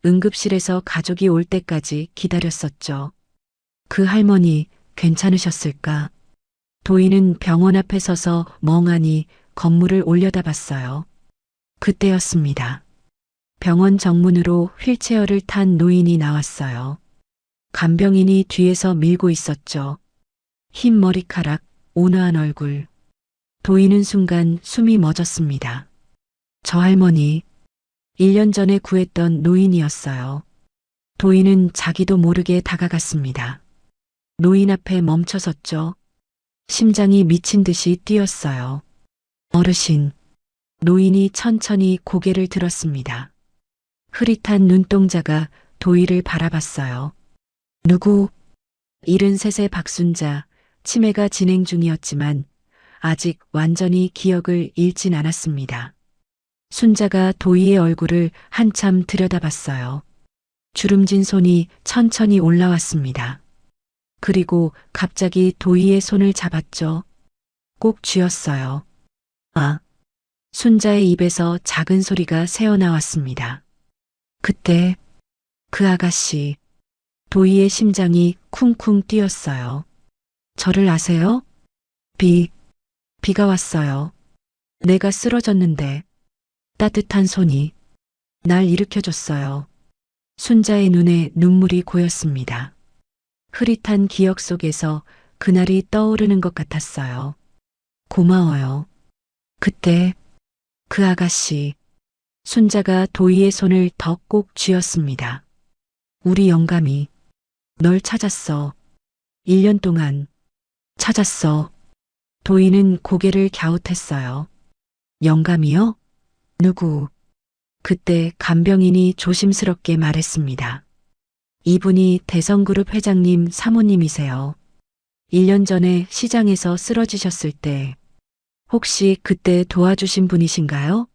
응급실에서 가족이 올 때까지 기다렸었죠. 그 할머니 괜찮으셨을까? 도희는 병원 앞에 서서 멍하니 건물을 올려다봤어요. 그때였습니다. 병원 정문으로 휠체어를 탄 노인이 나왔어요. 간병인이 뒤에서 밀고 있었죠. 흰 머리카락, 온화한 얼굴. 도희는 순간 숨이 멎었습니다. 저 할머니, 1년 전에 구했던 노인이었어요. 도희는 자기도 모르게 다가갔습니다. 노인 앞에 멈춰섰죠. 심장이 미친 듯이 뛰었어요. 어르신. 노인이 천천히 고개를 들었습니다. 흐릿한 눈동자가 도희를 바라봤어요. 누구? 73세 박순자, 치매가 진행 중이었지만 아직 완전히 기억을 잃진 않았습니다. 순자가 도희의 얼굴을 한참 들여다봤어요. 주름진 손이 천천히 올라왔습니다. 그리고 갑자기 도희의 손을 잡았죠. 꼭 쥐었어요. 아! 순자의 입에서 작은 소리가 새어나왔습니다. 그때 그 아가씨, 도희의 심장이 쿵쿵 뛰었어요. 저를 아세요? 비가 왔어요. 내가 쓰러졌는데 따뜻한 손이 날 일으켜줬어요. 순자의 눈에 눈물이 고였습니다. 흐릿한 기억 속에서 그날이 떠오르는 것 같았어요. 고마워요. 그때 그 아가씨, 순자가 도희의 손을 더 꼭 쥐었습니다. 우리 영감이 널 찾았어. 1년 동안 찾았어. 도희는 고개를 갸웃했어요. 영감이요? 누구? 그때 간병인이 조심스럽게 말했습니다. 이분이 대성그룹 회장님 사모님이세요. 1년 전에 시장에서 쓰러지셨을 때 혹시 그때 도와주신 분이신가요?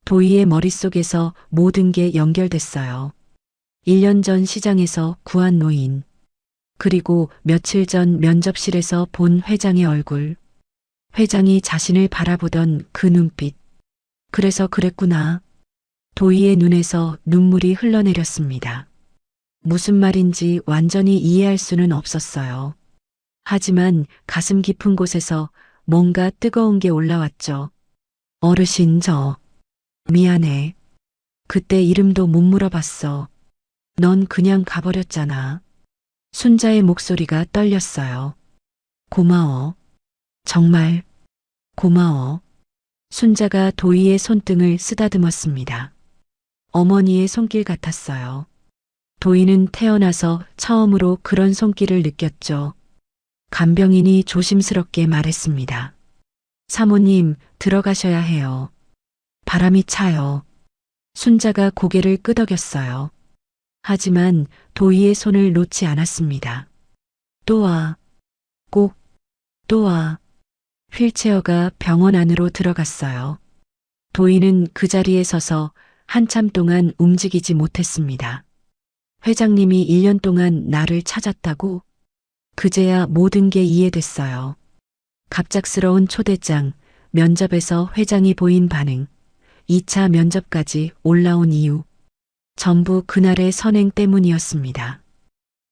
도희의 머릿속에서 모든 게 연결됐어요. 1년 전 시장에서 구한 노인, 그리고 며칠 전 면접실에서 본 회장의 얼굴, 회장이 자신을 바라보던 그 눈빛. 그래서 그랬구나. 도희의 눈에서 눈물이 흘러내렸습니다. 무슨 말인지 완전히 이해할 수는 없었어요. 하지만 가슴 깊은 곳에서 뭔가 뜨거운 게 올라왔죠. 어르신 미안해. 그때 이름도 못 물어봤어. 넌 그냥 가버렸잖아. 순자의 목소리가 떨렸어요. 고마워. 정말 고마워. 순자가 도희의 손등을 쓰다듬었습니다. 어머니의 손길 같았어요. 도희는 태어나서 처음으로 그런 손길을 느꼈죠. 간병인이 조심스럽게 말했습니다. 사모님, 들어가셔야 해요. 바람이 차요. 순자가 고개를 끄덕였어요. 하지만 도희의 손을 놓지 않았습니다. 또 와. 꼭, 또 와. 휠체어가 병원 안으로 들어갔어요. 도희는 그 자리에 서서 한참 동안 움직이지 못했습니다. 회장님이 1년 동안 나를 찾았다고? 그제야 모든 게 이해됐어요. 갑작스러운 초대장, 면접에서 회장이 보인 반응, 2차 면접까지 올라온 이유. 전부 그날의 선행 때문이었습니다.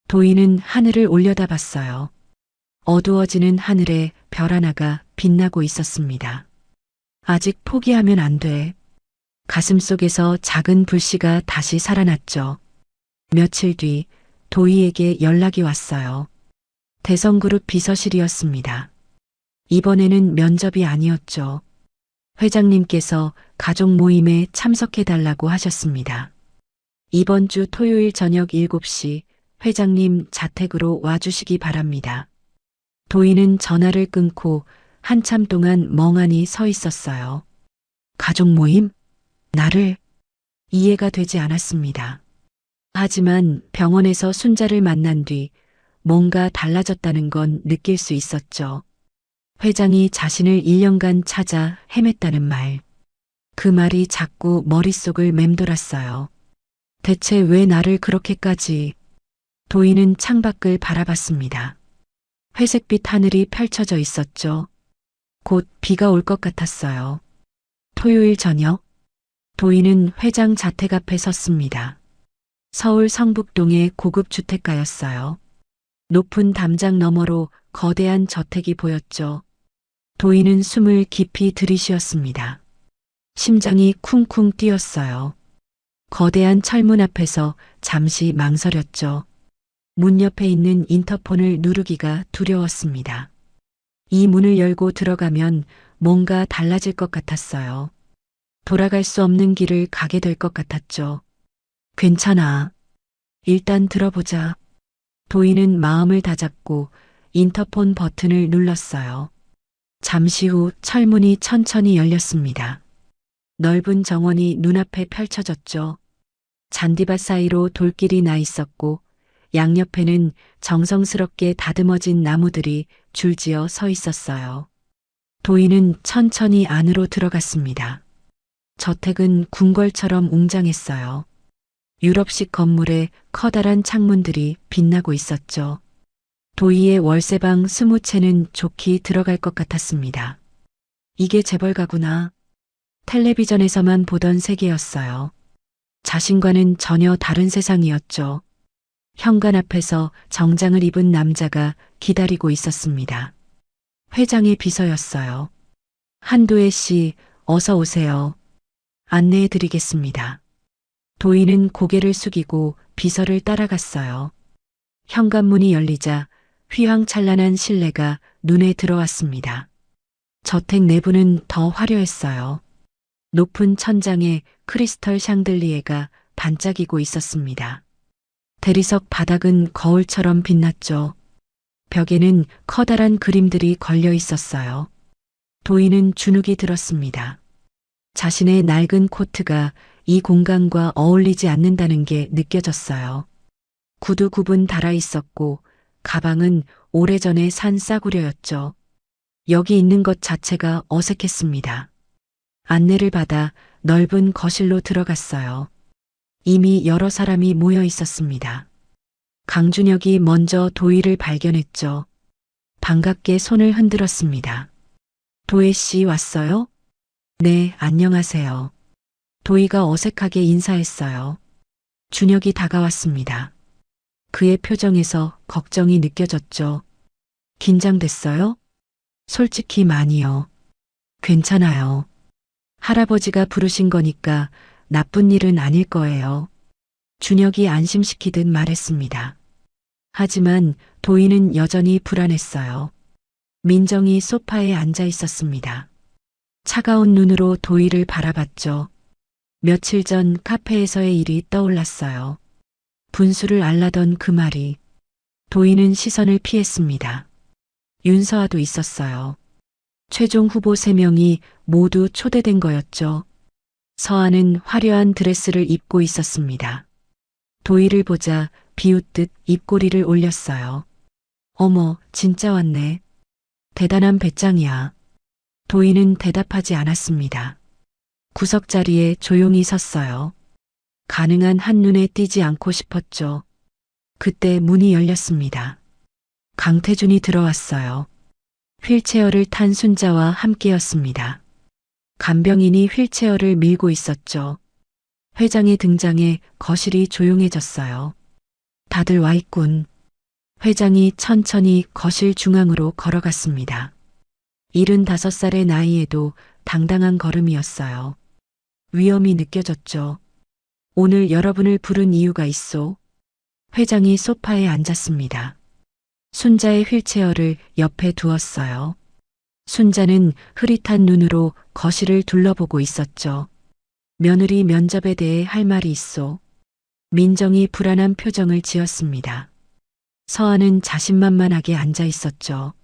도희는 하늘을 올려다봤어요. 어두워지는 하늘에 별 하나가 빛나고 있었습니다. 아직 포기하면 안 돼. 가슴 속에서 작은 불씨가 다시 살아났죠. 며칠 뒤 도희에게 연락이 왔어요. 대성그룹 비서실이었습니다. 이번에는 면접이 아니었죠. 회장님께서 가족 모임에 참석해달라고 하셨습니다. 이번 주 토요일 저녁 7시 회장님 자택으로 와주시기 바랍니다. 도희는 전화를 끊고 한참 동안 멍하니 서 있었어요. 가족 모임? 나를? 이해가 되지 않았습니다. 하지만 병원에서 순자를 만난 뒤 뭔가 달라졌다는 건 느낄 수 있었죠. 회장이 자신을 1년간 찾아 헤맸다는 말. 그 말이 자꾸 머릿속을 맴돌았어요. 대체 왜 나를 그렇게까지... 도희는 창밖을 바라봤습니다. 회색빛 하늘이 펼쳐져 있었죠. 곧 비가 올 것 같았어요. 토요일 저녁, 도희는 회장 자택 앞에 섰습니다. 서울 성북동의 고급 주택가였어요. 높은 담장 너머로 거대한 저택이 보였죠. 도희는 숨을 깊이 들이쉬었습니다. 심장이 쿵쿵 뛰었어요. 거대한 철문 앞에서 잠시 망설였죠. 문 옆에 있는 인터폰을 누르기가 두려웠습니다. 이 문을 열고 들어가면 뭔가 달라질 것 같았어요. 돌아갈 수 없는 길을 가게 될 것 같았죠. 괜찮아. 일단 들어보자. 도희는 마음을 다잡고 인터폰 버튼을 눌렀어요. 잠시 후 철문이 천천히 열렸습니다. 넓은 정원이 눈앞에 펼쳐졌죠. 잔디밭 사이로 돌길이 나 있었고 양옆에는 정성스럽게 다듬어진 나무들이 줄지어 서 있었어요. 도희는 천천히 안으로 들어갔습니다. 저택은 궁궐처럼 웅장했어요. 유럽식 건물에 커다란 창문들이 빛나고 있었죠. 도희의 월세방 20채는 좋게 들어갈 것 같았습니다. 이게 재벌가구나. 텔레비전에서만 보던 세계였어요. 자신과는 전혀 다른 세상이었죠. 현관 앞에서 정장을 입은 남자가 기다리고 있었습니다. 회장의 비서였어요. 한도혜 씨, 어서 오세요. 안내해 드리겠습니다. 도희는 고개를 숙이고 비서를 따라갔어요. 현관문이 열리자 휘황찬란한 실내가 눈에 들어왔습니다. 저택 내부는 더 화려했어요. 높은 천장에 크리스털 샹들리에가 반짝이고 있었습니다. 대리석 바닥은 거울처럼 빛났죠. 벽에는 커다란 그림들이 걸려 있었어요. 도희는 주눅이 들었습니다. 자신의 낡은 코트가 이 공간과 어울리지 않는다는 게 느껴졌어요. 구두 굽은 달아 있었고 가방은 오래전에 산 싸구려였죠. 여기 있는 것 자체가 어색했습니다. 안내를 받아 넓은 거실로 들어갔어요. 이미 여러 사람이 모여 있었습니다. 강준혁이 먼저 도희를 발견했죠. 반갑게 손을 흔들었습니다. 도혜 씨 왔어요? 네, 안녕하세요. 도희가 어색하게 인사했어요. 준혁이 다가왔습니다. 그의 표정에서 걱정이 느껴졌죠. 긴장됐어요? 솔직히 많이요. 괜찮아요. 할아버지가 부르신 거니까 나쁜 일은 아닐 거예요. 준혁이 안심시키듯 말했습니다. 하지만 도희는 여전히 불안했어요. 민정이 소파에 앉아 있었습니다. 차가운 눈으로 도희를 바라봤죠. 며칠 전 카페에서의 일이 떠올랐어요. 분수를 알라던 그 말이. 도희는 시선을 피했습니다. 윤서아도 있었어요. 최종 후보 3명이 모두 초대된 거였죠. 서아는 화려한 드레스를 입고 있었습니다. 도희를 보자 비웃듯 입꼬리를 올렸어요. 어머, 진짜 왔네. 대단한 배짱이야. 도희는 대답하지 않았습니다. 구석 자리에 조용히 섰어요. 가능한 한눈에 띄지 않고 싶었죠. 그때 문이 열렸습니다. 강태준이 들어왔어요. 휠체어를 탄 순자와 함께였습니다. 간병인이 휠체어를 밀고 있었죠. 회장의 등장에 거실이 조용해졌어요. 다들 와 있군. 회장이 천천히 거실 중앙으로 걸어갔습니다. 75살의 나이에도 당당한 걸음이었어요. 위엄이 느껴졌죠. 오늘 여러분을 부른 이유가 있소. 회장이 소파에 앉았습니다. 순자의 휠체어를 옆에 두었어요. 순자는 흐릿한 눈으로 거실을 둘러보고 있었죠. 며느리 면접에 대해 할 말이 있소. 민정이 불안한 표정을 지었습니다. 서아는 자신만만하게 앉아 있었죠.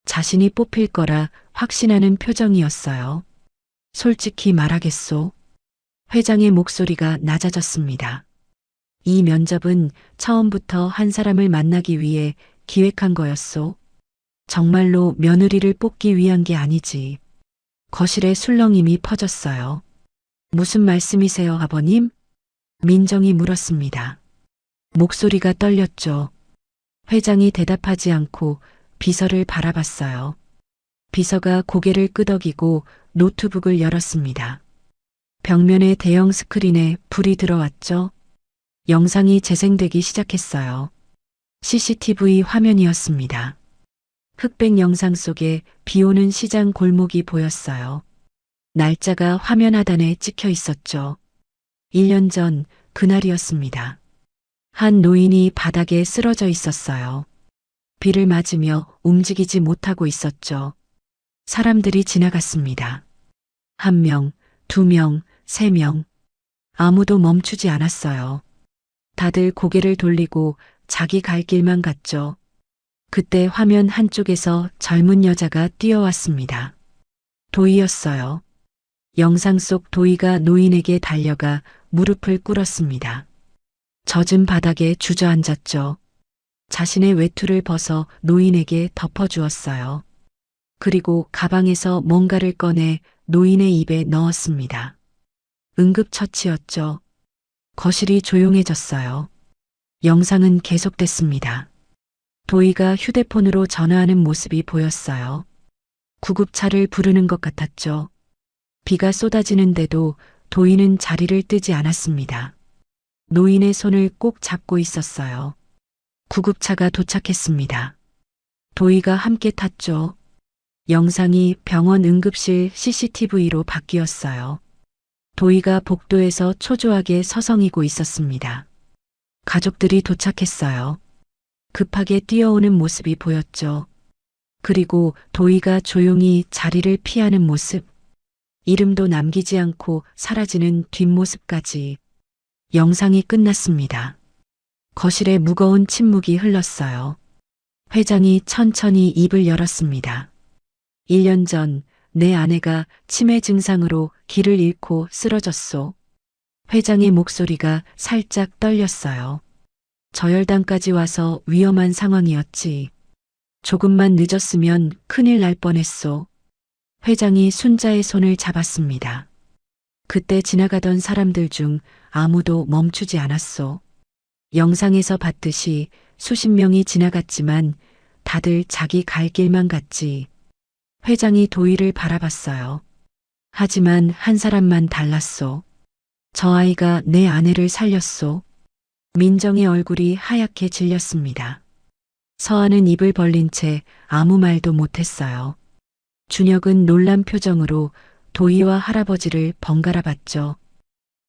자신이 뽑힐 거라 확신하는 표정이었어요. 솔직히 말하겠소. 회장의 목소리가 낮아졌습니다. 이 면접은 처음부터 한 사람을 만나기 위해 기획한 거였소. 정말로 며느리를 뽑기 위한 게 아니지. 거실에 술렁임이 퍼졌어요. 무슨 말씀이세요, 아버님? 민정이 물었습니다. 목소리가 떨렸죠. 회장이 대답하지 않고 비서를 바라봤어요. 비서가 고개를 끄덕이고 노트북을 열었습니다. 벽면의 대형 스크린에 불이 들어왔죠. 영상이 재생되기 시작했어요. CCTV 화면이었습니다. 흑백 영상 속에 비오는 시장 골목이 보였어요. 날짜가 화면 하단에 찍혀 있었죠. 1년 전 그날이었습니다. 한 노인이 바닥에 쓰러져 있었어요. 비를 맞으며 움직이지 못하고 있었죠. 사람들이 지나갔습니다. 1명, 2명, 3명. 아무도 멈추지 않았어요. 다들 고개를 돌리고 자기 갈 길만 갔죠. 그때 화면 한쪽에서 젊은 여자가 뛰어왔습니다. 도희였어요. 영상 속 도희가 노인에게 달려가 무릎을 꿇었습니다. 젖은 바닥에 주저앉았죠. 자신의 외투를 벗어 노인에게 덮어주었어요. 그리고 가방에서 뭔가를 꺼내 노인의 입에 넣었습니다. 응급처치였죠. 거실이 조용해졌어요. 영상은 계속됐습니다. 도희가 휴대폰으로 전화하는 모습이 보였어요. 구급차를 부르는 것 같았죠. 비가 쏟아지는데도 도희는 자리를 뜨지 않았습니다. 노인의 손을 꼭 잡고 있었어요. 구급차가 도착했습니다. 도희가 함께 탔죠. 영상이 병원 응급실 CCTV로 바뀌었어요. 도희가 복도에서 초조하게 서성이고 있었습니다. 가족들이 도착했어요. 급하게 뛰어오는 모습이 보였죠. 그리고 도희가 조용히 자리를 피하는 모습, 이름도 남기지 않고 사라지는 뒷모습까지. 영상이 끝났습니다. 거실에 무거운 침묵이 흘렀어요. 회장이 천천히 입을 열었습니다. 1년 전 내 아내가 치매 증상으로 길을 잃고 쓰러졌소. 회장의 목소리가 살짝 떨렸어요. 저혈당까지 와서 위험한 상황이었지. 조금만 늦었으면 큰일 날 뻔했소. 회장이 순자의 손을 잡았습니다. 그때 지나가던 사람들 중 아무도 멈추지 않았소. 영상에서 봤듯이 수십 명이 지나갔지만 다들 자기 갈 길만 갔지. 회장이 도희를 바라봤어요. 하지만 한 사람만 달랐소. 저 아이가 내 아내를 살렸소. 민정의 얼굴이 하얗게 질렸습니다. 서아는 입을 벌린 채 아무 말도 못했어요. 준혁은 놀란 표정으로 도희와 할아버지를 번갈아 봤죠.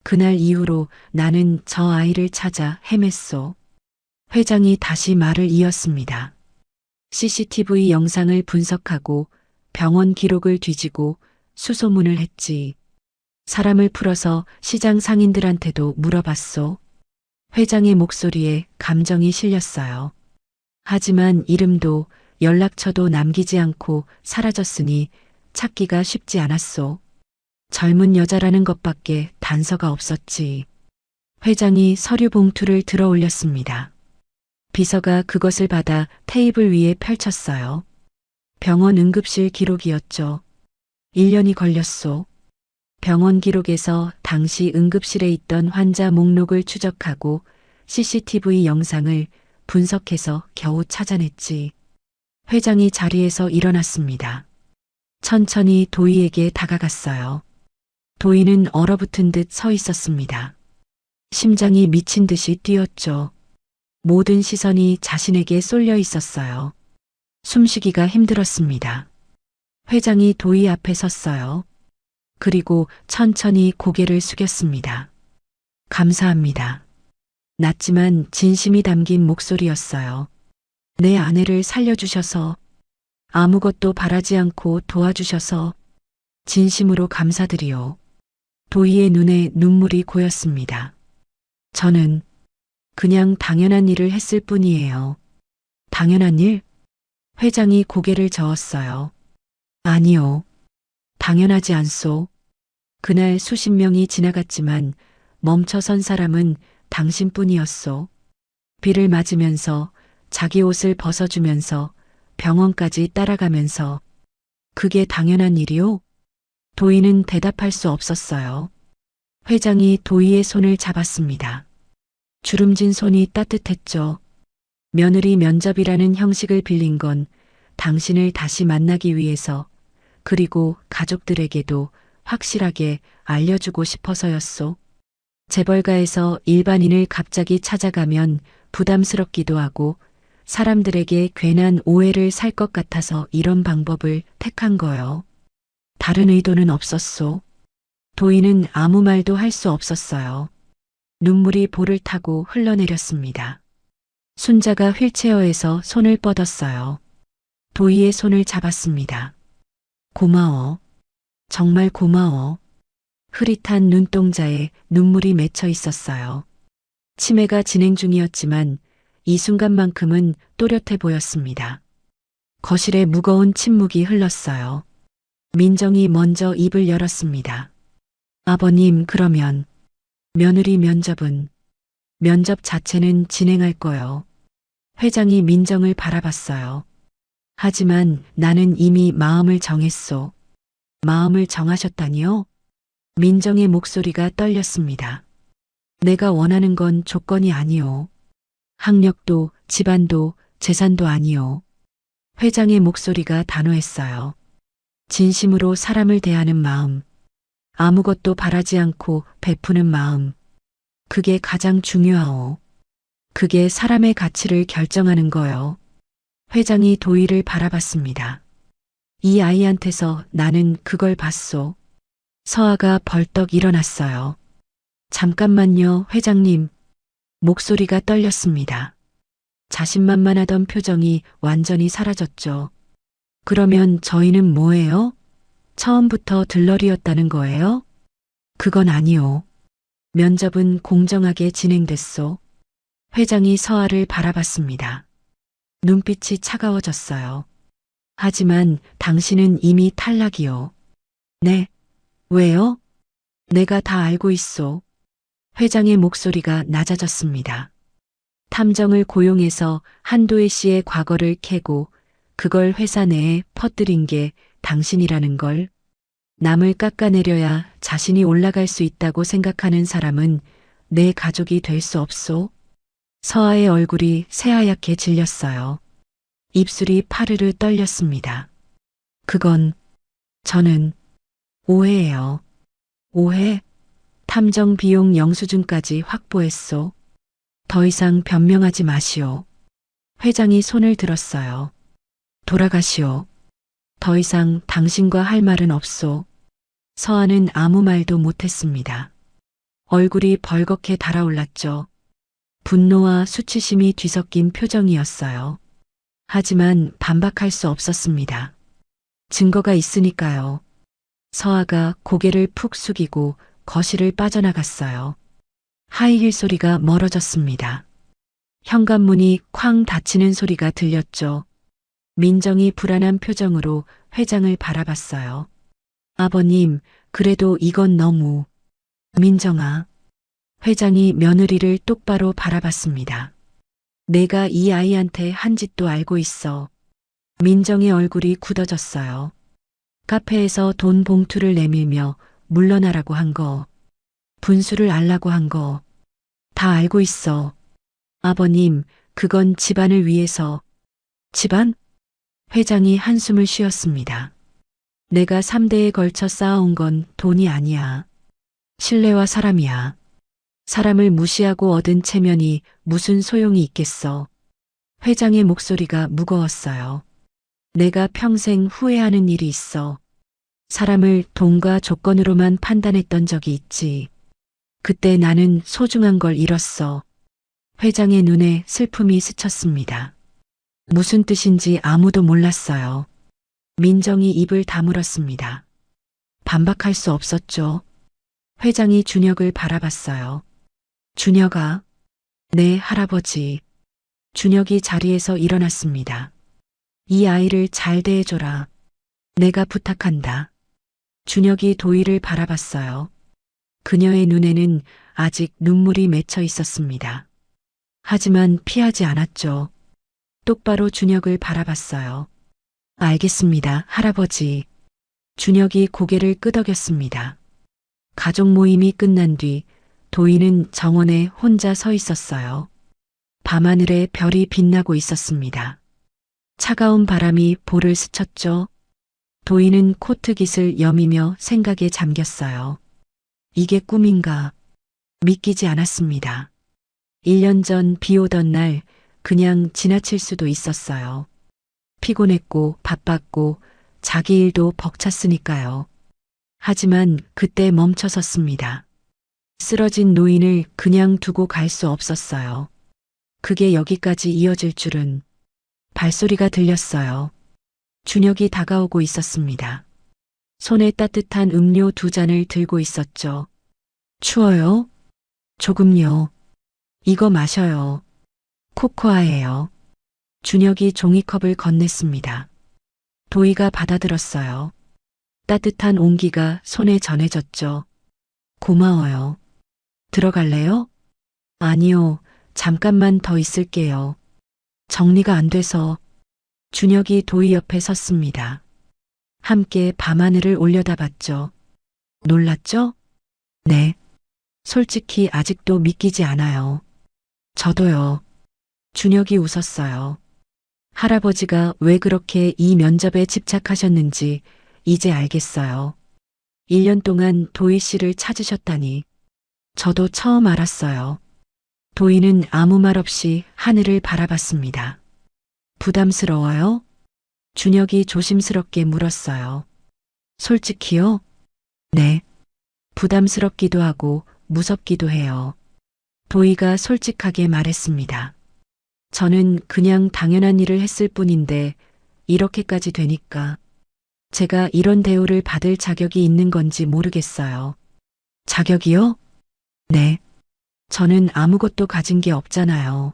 그날 이후로 나는 저 아이를 찾아 헤맸소. 회장이 다시 말을 이었습니다. CCTV 영상을 분석하고 병원 기록을 뒤지고 수소문을 했지. 사람을 풀어서 시장 상인들한테도 물어봤소. 회장의 목소리에 감정이 실렸어요. 하지만 이름도 연락처도 남기지 않고 사라졌으니 찾기가 쉽지 않았소. 젊은 여자라는 것밖에 단서가 없었지. 회장이 서류 봉투를 들어 올렸습니다. 비서가 그것을 받아 테이블 위에 펼쳤어요. 병원 응급실 기록이었죠. 1년이 걸렸소. 병원 기록에서 당시 응급실에 있던 환자 목록을 추적하고 CCTV 영상을 분석해서 겨우 찾아냈지. 회장이 자리에서 일어났습니다. 천천히 도희에게 다가갔어요. 도희는 얼어붙은 듯 서 있었습니다. 심장이 미친 듯이 뛰었죠. 모든 시선이 자신에게 쏠려 있었어요. 숨쉬기가 힘들었습니다. 회장이 도희 앞에 섰어요. 그리고 천천히 고개를 숙였습니다. 감사합니다. 낮지만 진심이 담긴 목소리였어요. 내 아내를 살려주셔서, 아무것도 바라지 않고 도와주셔서 진심으로 감사드리오. 도희의 눈에 눈물이 고였습니다. 저는 그냥 당연한 일을 했을 뿐이에요. 당연한 일? 회장이 고개를 저었어요. 아니요. 당연하지 않소. 그날 수십 명이 지나갔지만 멈춰선 사람은 당신뿐이었소. 비를 맞으면서 자기 옷을 벗어주면서 병원까지 따라가면서 그게 당연한 일이오? 도희는 대답할 수 없었어요. 회장이 도희의 손을 잡았습니다. 주름진 손이 따뜻했죠. 며느리 면접이라는 형식을 빌린 건 당신을 다시 만나기 위해서, 그리고 가족들에게도 확실하게 알려주고 싶어서였소. 재벌가에서 일반인을 갑자기 찾아가면 부담스럽기도 하고 사람들에게 괜한 오해를 살 것 같아서 이런 방법을 택한 거요. 다른 의도는 없었소. 도희는 아무 말도 할 수 없었어요. 눈물이 볼을 타고 흘러내렸습니다. 순자가 휠체어에서 손을 뻗었어요. 도희의 손을 잡았습니다. 고마워. 정말 고마워. 흐릿한 눈동자에 눈물이 맺혀 있었어요. 치매가 진행 중이었지만 이 순간만큼은 또렷해 보였습니다. 거실에 무거운 침묵이 흘렀어요. 민정이 먼저 입을 열었습니다. 아버님, 그러면 며느리 면접은, 면접 자체는 진행할 거요. 회장이 민정을 바라봤어요. 하지만 나는 이미 마음을 정했소. 마음을 정하셨다니요? 민정의 목소리가 떨렸습니다. 내가 원하는 건 조건이 아니오. 학력도 집안도 재산도 아니오. 회장의 목소리가 단호했어요. 진심으로 사람을 대하는 마음, 아무것도 바라지 않고 베푸는 마음, 그게 가장 중요하오. 그게 사람의 가치를 결정하는 거요. 회장이 도희를 바라봤습니다. 이 아이한테서 나는 그걸 봤소. 서아가 벌떡 일어났어요. 잠깐만요, 회장님. 목소리가 떨렸습니다. 자신만만하던 표정이 완전히 사라졌죠. 그러면 저희는 뭐예요? 처음부터 들러리였다는 거예요? 그건 아니오. 면접은 공정하게 진행됐소. 회장이 서아를 바라봤습니다. 눈빛이 차가워졌어요. 하지만 당신은 이미 탈락이요. 네. 왜요? 내가 다 알고 있소. 회장의 목소리가 낮아졌습니다. 탐정을 고용해서 한도혜 씨의 과거를 캐고 그걸 회사 내에 퍼뜨린 게 당신이라는 걸. 남을 깎아내려야 자신이 올라갈 수 있다고 생각하는 사람은 내 가족이 될 수 없소. 서아의 얼굴이 새하얗게 질렸어요. 입술이 파르르 떨렸습니다. 그건 저는 오해예요. 오해? 탐정 비용 영수증까지 확보했소. 더 이상 변명하지 마시오. 회장이 손을 들었어요. 돌아가시오. 더 이상 당신과 할 말은 없소. 서아는 아무 말도 못했습니다. 얼굴이 벌겋게 달아올랐죠. 분노와 수치심이 뒤섞인 표정이었어요. 하지만 반박할 수 없었습니다. 증거가 있으니까요. 서아가 고개를 푹 숙이고 거실을 빠져나갔어요. 하이힐 소리가 멀어졌습니다. 현관문이 쾅 닫히는 소리가 들렸죠. 민정이 불안한 표정으로 회장을 바라봤어요. 아버님, 그래도 이건 너무. 민정아. 회장이 며느리를 똑바로 바라봤습니다. 내가 이 아이한테 한 짓도 알고 있어. 민정의 얼굴이 굳어졌어요. 카페에서 돈 봉투를 내밀며 물러나라고 한 거, 분수를 알라고 한 거, 다 알고 있어. 아버님, 그건 집안을 위해서. 집안? 회장이 한숨을 쉬었습니다. 내가 3대에 걸쳐 쌓아온 건 돈이 아니야. 신뢰와 사람이야. 사람을 무시하고 얻은 체면이 무슨 소용이 있겠어. 회장의 목소리가 무거웠어요. 내가 평생 후회하는 일이 있어. 사람을 돈과 조건으로만 판단했던 적이 있지. 그때 나는 소중한 걸 잃었어. 회장의 눈에 슬픔이 스쳤습니다. 무슨 뜻인지 아무도 몰랐어요. 민정이 입을 다물었습니다. 반박할 수 없었죠. 회장이 준혁을 바라봤어요. 준혁아. 네, 할아버지. 준혁이 자리에서 일어났습니다. 이 아이를 잘 대해줘라. 내가 부탁한다. 준혁이 도희를 바라봤어요. 그녀의 눈에는 아직 눈물이 맺혀 있었습니다. 하지만 피하지 않았죠. 똑바로 준혁을 바라봤어요. 알겠습니다, 할아버지. 준혁이 고개를 끄덕였습니다. 가족 모임이 끝난 뒤 도희는 정원에 혼자 서 있었어요. 밤하늘에 별이 빛나고 있었습니다. 차가운 바람이 볼을 스쳤죠. 도희는 코트깃을 여미며 생각에 잠겼어요. 이게 꿈인가? 믿기지 않았습니다. 1년 전 비 오던 날 그냥 지나칠 수도 있었어요. 피곤했고 바빴고 자기 일도 벅찼으니까요. 하지만 그때 멈춰섰습니다. 쓰러진 노인을 그냥 두고 갈 수 없었어요. 그게 여기까지 이어질 줄은. 발소리가 들렸어요. 준혁이 다가오고 있었습니다. 손에 따뜻한 음료 2잔을 들고 있었죠. 추워요? 조금요. 이거 마셔요. 코코아예요. 준혁이 종이컵을 건넸습니다. 도희가 받아들었어요. 따뜻한 온기가 손에 전해졌죠. 고마워요. 들어갈래요? 아니요. 잠깐만 더 있을게요. 정리가 안 돼서. 준혁이 도희 옆에 섰습니다. 함께 밤하늘을 올려다봤죠. 놀랐죠? 네. 솔직히 아직도 믿기지 않아요. 저도요. 준혁이 웃었어요. 할아버지가 왜 그렇게 이 면접에 집착하셨는지 이제 알겠어요. 1년 동안 도희 씨를 찾으셨다니. 저도 처음 알았어요. 도희는 아무 말 없이 하늘을 바라봤습니다. 부담스러워요? 준혁이 조심스럽게 물었어요. 솔직히요? 네. 부담스럽기도 하고 무섭기도 해요. 도희가 솔직하게 말했습니다. 저는 그냥 당연한 일을 했을 뿐인데 이렇게까지 되니까 제가 이런 대우를 받을 자격이 있는 건지 모르겠어요. 자격이요? 네. 저는 아무것도 가진 게 없잖아요.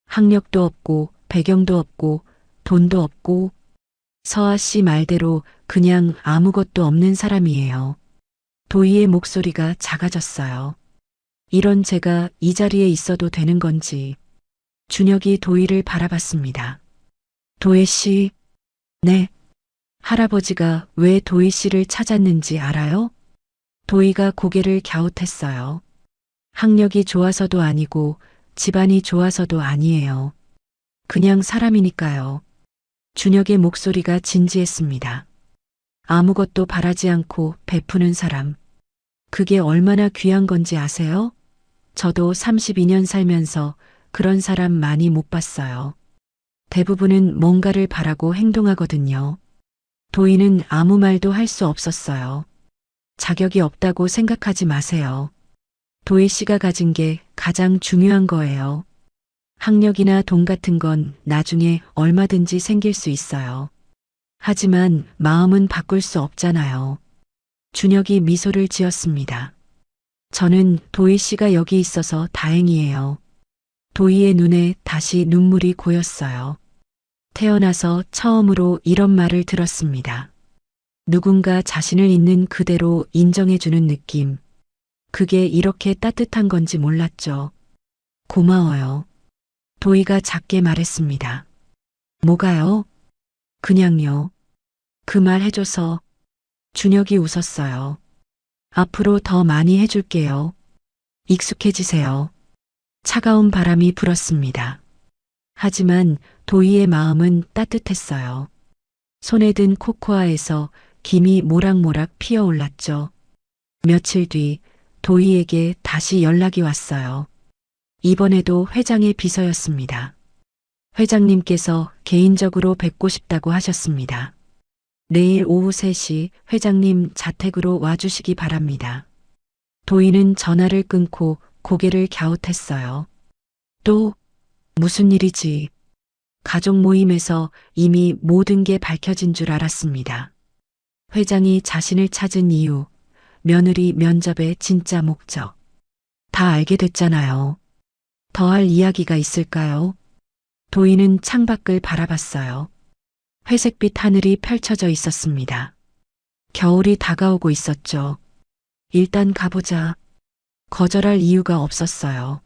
학력도 없고 배경도 없고 돈도 없고 서아 씨 말대로 그냥 아무것도 없는 사람이에요. 도희의 목소리가 작아졌어요. 이런 제가 이 자리에 있어도 되는 건지. 준혁이 도희를 바라봤습니다. 도희 씨, 네. 할아버지가 왜 도희 씨를 찾았는지 알아요? 도희가 고개를 갸웃했어요. 학력이 좋아서도 아니고 집안이 좋아서도 아니에요. 그냥 사람이니까요. 준혁의 목소리가 진지했습니다. 아무것도 바라지 않고 베푸는 사람. 그게 얼마나 귀한 건지 아세요? 저도 32년 살면서 그런 사람 많이 못 봤어요. 대부분은 뭔가를 바라고 행동하거든요. 도희는 아무 말도 할 수 없었어요. 자격이 없다고 생각하지 마세요. 도희 씨가 가진 게 가장 중요한 거예요. 학력이나 돈 같은 건 나중에 얼마든지 생길 수 있어요. 하지만 마음은 바꿀 수 없잖아요. 준혁이 미소를 지었습니다. 저는 도희 씨가 여기 있어서 다행이에요. 도희의 눈에 다시 눈물이 고였어요. 태어나서 처음으로 이런 말을 들었습니다. 누군가 자신을 있는 그대로 인정해주는 느낌. 그게 이렇게 따뜻한 건지 몰랐죠. 고마워요. 도희가 작게 말했습니다. 뭐가요? 그냥요. 그 말 해줘서. 준혁이 웃었어요. 앞으로 더 많이 해줄게요. 익숙해지세요. 차가운 바람이 불었습니다. 하지만 도희의 마음은 따뜻했어요. 손에 든 코코아에서 김이 모락모락 피어올랐죠. 며칠 뒤 도희에게 다시 연락이 왔어요. 이번에도 회장의 비서였습니다. 회장님께서 개인적으로 뵙고 싶다고 하셨습니다. 내일 오후 3시 회장님 자택으로 와주시기 바랍니다. 도희는 전화를 끊고 고개를 갸웃했어요. 또 무슨 일이지? 가족 모임에서 이미 모든 게 밝혀진 줄 알았습니다. 회장이 자신을 찾은 이유, 며느리 면접의 진짜 목적. 다 알게 됐잖아요. 더할 이야기가 있을까요? 도희는 창밖을 바라봤어요. 회색빛 하늘이 펼쳐져 있었습니다. 겨울이 다가오고 있었죠. 일단 가보자. 거절할 이유가 없었어요.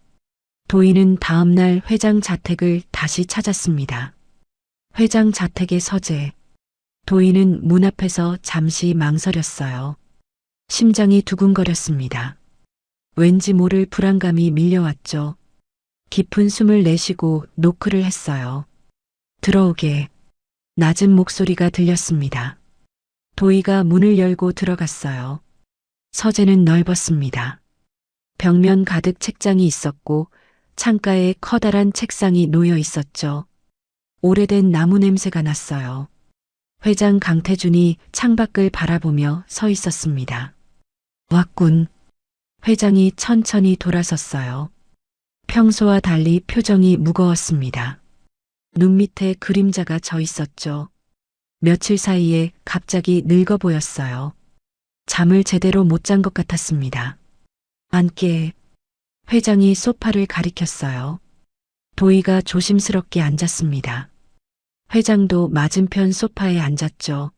도희는 다음날 회장 자택을 다시 찾았습니다. 회장 자택의 서재. 도희는 문 앞에서 잠시 망설였어요. 심장이 두근거렸습니다. 왠지 모를 불안감이 밀려왔죠. 깊은 숨을 내쉬고 노크를 했어요. 들어오게. 낮은 목소리가 들렸습니다. 도희가 문을 열고 들어갔어요. 서재는 넓었습니다. 벽면 가득 책장이 있었고 창가에 커다란 책상이 놓여 있었죠. 오래된 나무 냄새가 났어요. 회장 강태준이 창밖을 바라보며 서 있었습니다. 왔군. 회장이 천천히 돌아섰어요. 평소와 달리 표정이 무거웠습니다. 눈 밑에 그림자가 져 있었죠. 며칠 사이에 갑자기 늙어 보였어요. 잠을 제대로 못 잔 것 같았습니다. 앉게. 회장이 소파를 가리켰어요. 도희가 조심스럽게 앉았습니다. 회장도 맞은편 소파에 앉았죠.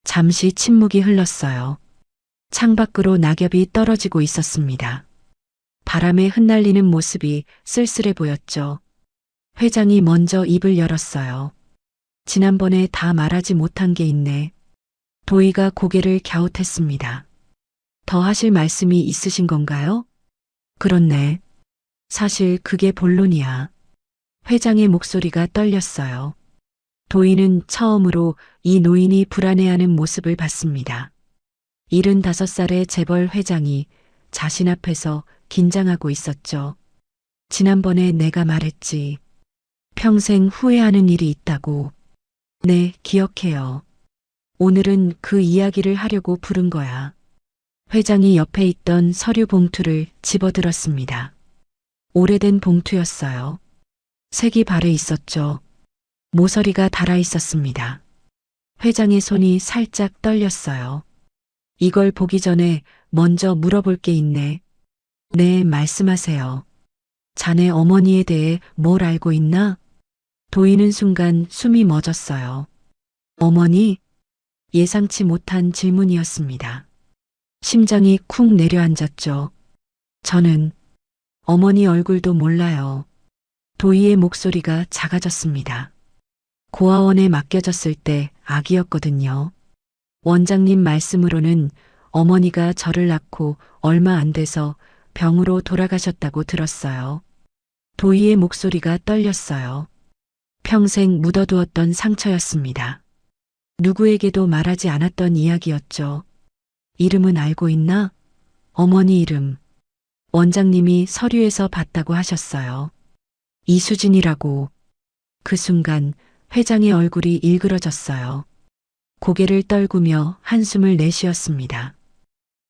잠시 침묵이 흘렀어요. 창밖으로 낙엽이 떨어지고 있었습니다. 바람에 흩날리는 모습이 쓸쓸해 보였죠. 회장이 먼저 입을 열었어요. 지난번에 다 말하지 못한 게 있네. 도희가 고개를 갸웃했습니다. 더 하실 말씀이 있으신 건가요? 그렇네. 사실 그게 본론이야. 회장의 목소리가 떨렸어요. 도희는 처음으로 이 노인이 불안해하는 모습을 봤습니다. 75살의 재벌 회장이 자신 앞에서 긴장하고 있었죠. 지난번에 내가 말했지. 평생 후회하는 일이 있다고. 네, 기억해요. 오늘은 그 이야기를 하려고 부른 거야. 회장이 옆에 있던 서류 봉투를 집어들었습니다. 오래된 봉투였어요. 색이 바래 있었죠. 모서리가 달아 있었습니다. 회장의 손이 살짝 떨렸어요. 이걸 보기 전에 먼저 물어볼 게 있네. 네, 말씀하세요. 자네 어머니에 대해 뭘 알고 있나? 도희는 순간 숨이 멎었어요. 어머니? 예상치 못한 질문이었습니다. 심장이 쿵 내려앉았죠. 저는 어머니 얼굴도 몰라요. 도희의 목소리가 작아졌습니다. 고아원에 맡겨졌을 때 아기였거든요. 원장님 말씀으로는 어머니가 저를 낳고 얼마 안 돼서 병으로 돌아가셨다고 들었어요. 도희의 목소리가 떨렸어요. 평생 묻어두었던 상처였습니다. 누구에게도 말하지 않았던 이야기였죠. 이름은 알고 있나? 어머니 이름. 원장님이 서류에서 봤다고 하셨어요. 이수진이라고. 그 순간 회장의 얼굴이 일그러졌어요. 고개를 떨구며 한숨을 내쉬었습니다.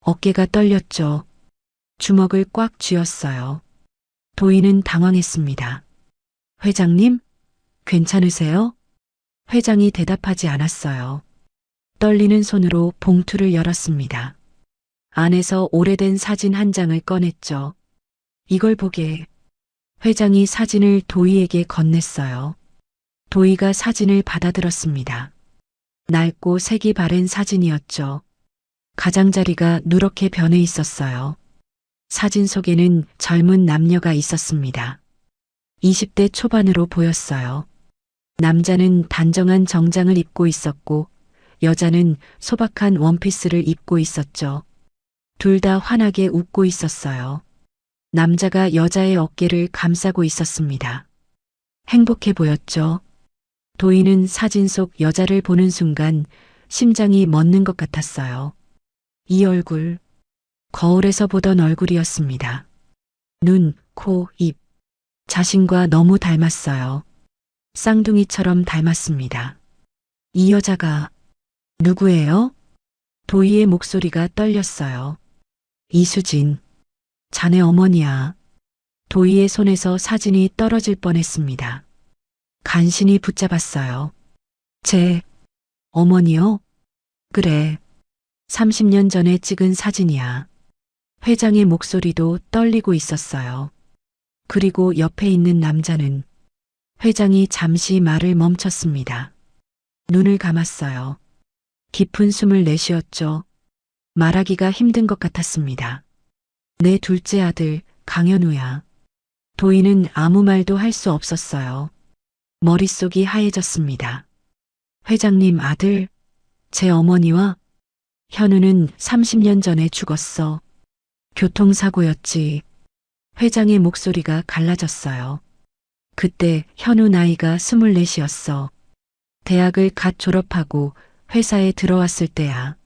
어깨가 떨렸죠. 주먹을 꽉 쥐었어요. 도희는 당황했습니다. 회장님? 괜찮으세요? 회장이 대답하지 않았어요. 떨리는 손으로 봉투를 열었습니다. 안에서 오래된 사진 한 장을 꺼냈죠. 이걸 보게. 회장이 사진을 도희에게 건넸어요. 도희가 사진을 받아들었습니다. 낡고 색이 바랜 사진이었죠. 가장자리가 누렇게 변해 있었어요. 사진 속에는 젊은 남녀가 있었습니다. 20대 초반으로 보였어요. 남자는 단정한 정장을 입고 있었고 여자는 소박한 원피스를 입고 있었죠. 둘 다 환하게 웃고 있었어요. 남자가 여자의 어깨를 감싸고 있었습니다. 행복해 보였죠. 도희는 사진 속 여자를 보는 순간 심장이 멎는 것 같았어요. 이 얼굴, 거울에서 보던 얼굴이었습니다. 눈, 코, 입. 자신과 너무 닮았어요. 쌍둥이처럼 닮았습니다. 이 여자가 누구예요? 도희의 목소리가 떨렸어요. 이수진, 자네 어머니야. 도희의 손에서 사진이 떨어질 뻔했습니다. 간신히 붙잡았어요. 제 어머니요? 그래. 30년 전에 찍은 사진이야. 회장의 목소리도 떨리고 있었어요. 그리고 옆에 있는 남자는 회장이 잠시 말을 멈췄습니다. 눈을 감았어요. 깊은 숨을 내쉬었죠. 말하기가 힘든 것 같았습니다. 내 둘째 아들 강현우야. 도희는 아무 말도 할 수 없었어요. 머릿속이 하얘졌습니다. 회장님 아들, 제 어머니와 현우는 30년 전에 죽었어. 교통사고였지. 회장의 목소리가 갈라졌어요. 그때 현우 나이가 24이었어. 대학을 갓 졸업하고 회사에 들어왔을 때야.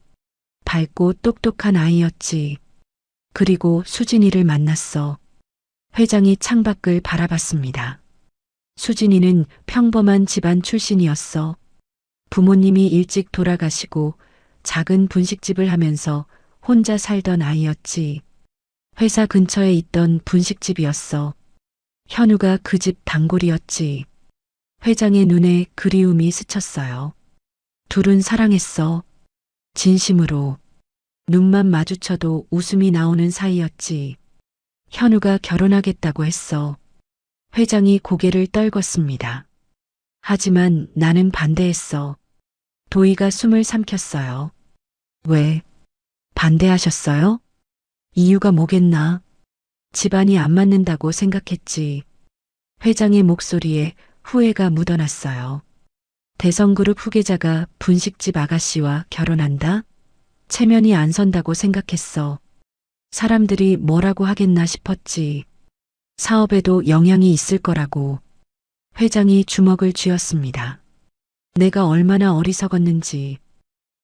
밝고 똑똑한 아이였지. 그리고 수진이를 만났어. 회장이 창밖을 바라봤습니다. 수진이는 평범한 집안 출신이었어. 부모님이 일찍 돌아가시고 작은 분식집을 하면서 혼자 살던 아이였지. 회사 근처에 있던 분식집이었어. 현우가 그 집 단골이었지. 회장의 눈에 그리움이 스쳤어요. 둘은 사랑했어. 진심으로. 눈만 마주쳐도 웃음이 나오는 사이였지. 현우가 결혼하겠다고 했어. 회장이 고개를 떨궜습니다. 하지만 나는 반대했어. 도희가 숨을 삼켰어요. 왜? 반대하셨어요? 이유가 뭐겠나? 집안이 안 맞는다고 생각했지. 회장의 목소리에 후회가 묻어났어요. 대성그룹 후계자가 분식집 아가씨와 결혼한다? 체면이 안 선다고 생각했어. 사람들이 뭐라고 하겠나 싶었지. 사업에도 영향이 있을 거라고. 회장이 주먹을 쥐었습니다. 내가 얼마나 어리석었는지.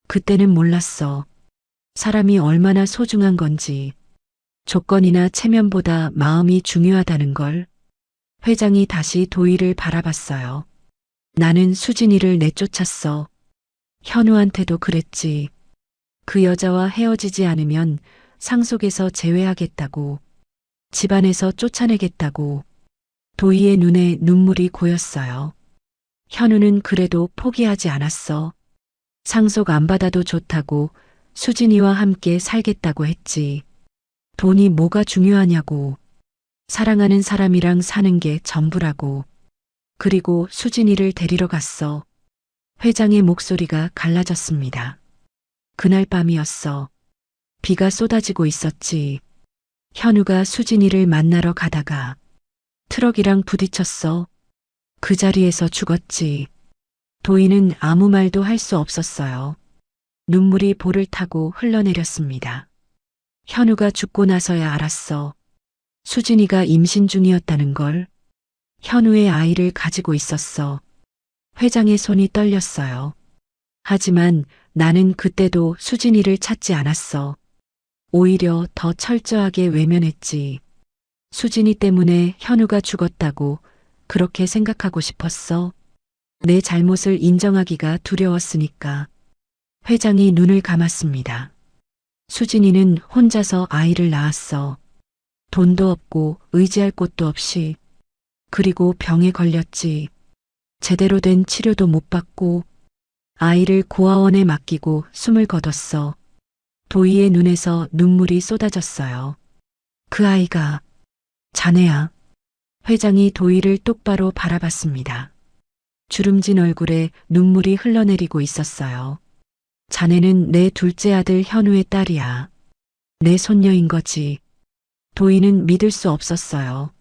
그때는 몰랐어. 사람이 얼마나 소중한 건지. 조건이나 체면보다 마음이 중요하다는 걸. 회장이 다시 도희를 바라봤어요. 나는 수진이를 내쫓았어. 현우한테도 그랬지. 그 여자와 헤어지지 않으면 상속에서 제외하겠다고. 집안에서 쫓아내겠다고. 도희의 눈에 눈물이 고였어요. 현우는 그래도 포기하지 않았어. 상속 안 받아도 좋다고 수진이와 함께 살겠다고 했지. 돈이 뭐가 중요하냐고. 사랑하는 사람이랑 사는 게 전부라고. 그리고 수진이를 데리러 갔어. 회장의 목소리가 갈라졌습니다. 그날 밤이었어. 비가 쏟아지고 있었지. 현우가 수진이를 만나러 가다가 트럭이랑 부딪혔어. 그 자리에서 죽었지. 도희는 아무 말도 할 수 없었어요. 눈물이 볼을 타고 흘러내렸습니다. 현우가 죽고 나서야 알았어. 수진이가 임신 중이었다는 걸. 현우의 아이를 가지고 있었어. 회장의 손이 떨렸어요. 하지만 나는 그때도 수진이를 찾지 않았어. 오히려 더 철저하게 외면했지. 수진이 때문에 현우가 죽었다고 그렇게 생각하고 싶었어. 내 잘못을 인정하기가 두려웠으니까. 회장이 눈을 감았습니다. 수진이는 혼자서 아이를 낳았어. 돈도 없고 의지할 곳도 없이. 그리고 병에 걸렸지. 제대로 된 치료도 못 받고 아이를 고아원에 맡기고 숨을 거뒀어. 도희의 눈에서 눈물이 쏟아졌어요. 그 아이가 자네야. 회장이 도희를 똑바로 바라봤습니다. 주름진 얼굴에 눈물이 흘러내리고 있었어요. 자네는 내 둘째 아들 현우의 딸이야. 내 손녀인 거지. 도희는 믿을 수 없었어요.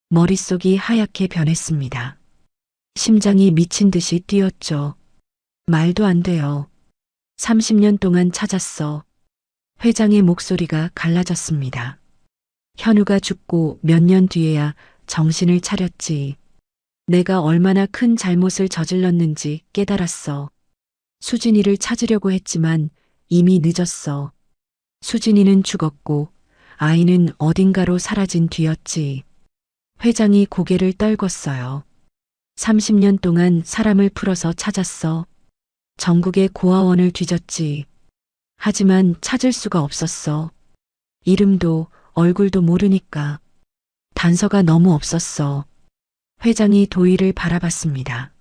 머릿속이 하얗게 변했습니다. 심장이 미친 듯이 뛰었죠. 말도 안 돼요. 30년 동안 찾았어. 회장의 목소리가 갈라졌습니다. 현우가 죽고 몇 년 뒤에야 정신을 차렸지. 내가 얼마나 큰 잘못을 저질렀는지 깨달았어. 수진이를 찾으려고 했지만 이미 늦었어. 수진이는 죽었고 아이는 어딘가로 사라진 뒤였지. 회장이 고개를 떨궜어요. 30년 동안 사람을 풀어서 찾았어. 전국의 고아원을 뒤졌지. 하지만 찾을 수가 없었어. 이름도 얼굴도 모르니까. 단서가 너무 없었어. 회장이 도희를 바라봤습니다.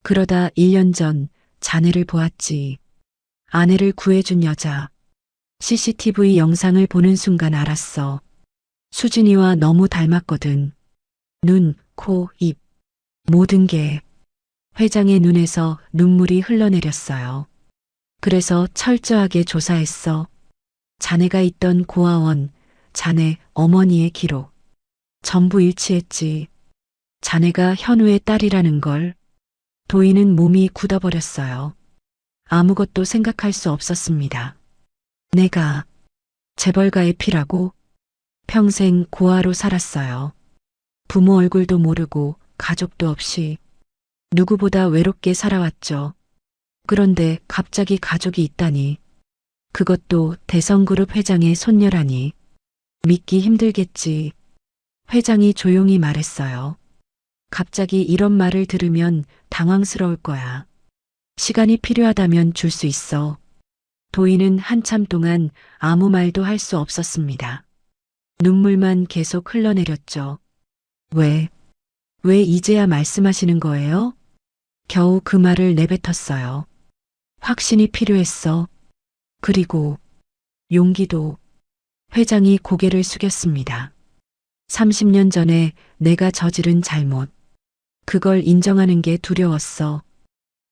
그러다 1년 전 자네를 보았지. 아내를 구해준 여자. CCTV 영상을 보는 순간 알았어. 수진이와 너무 닮았거든. 눈, 코, 입. 모든 게. 회장의 눈에서 눈물이 흘러내렸어요. 그래서 철저하게 조사했어. 자네가 있던 고아원, 자네 어머니의 기록. 전부 일치했지. 자네가 현우의 딸이라는 걸. 도희는 몸이 굳어버렸어요. 아무것도 생각할 수 없었습니다. 내가 재벌가의 피라고? 평생 고아로 살았어요. 부모 얼굴도 모르고 가족도 없이 누구보다 외롭게 살아왔죠. 그런데 갑자기 가족이 있다니. 그것도 대성그룹 회장의 손녀라니. 믿기 힘들겠지. 회장이 조용히 말했어요. 갑자기 이런 말을 들으면 당황스러울 거야. 시간이 필요하다면 줄 수 있어. 도희는 한참 동안 아무 말도 할 수 없었습니다. 눈물만 계속 흘러내렸죠. 왜 이제야 말씀하시는 거예요? 겨우 그 말을 내뱉었어요. 확신이 필요했어. 그리고 용기도. 회장이 고개를 숙였습니다. 30년 전에 내가 저지른 잘못. 그걸 인정하는 게 두려웠어.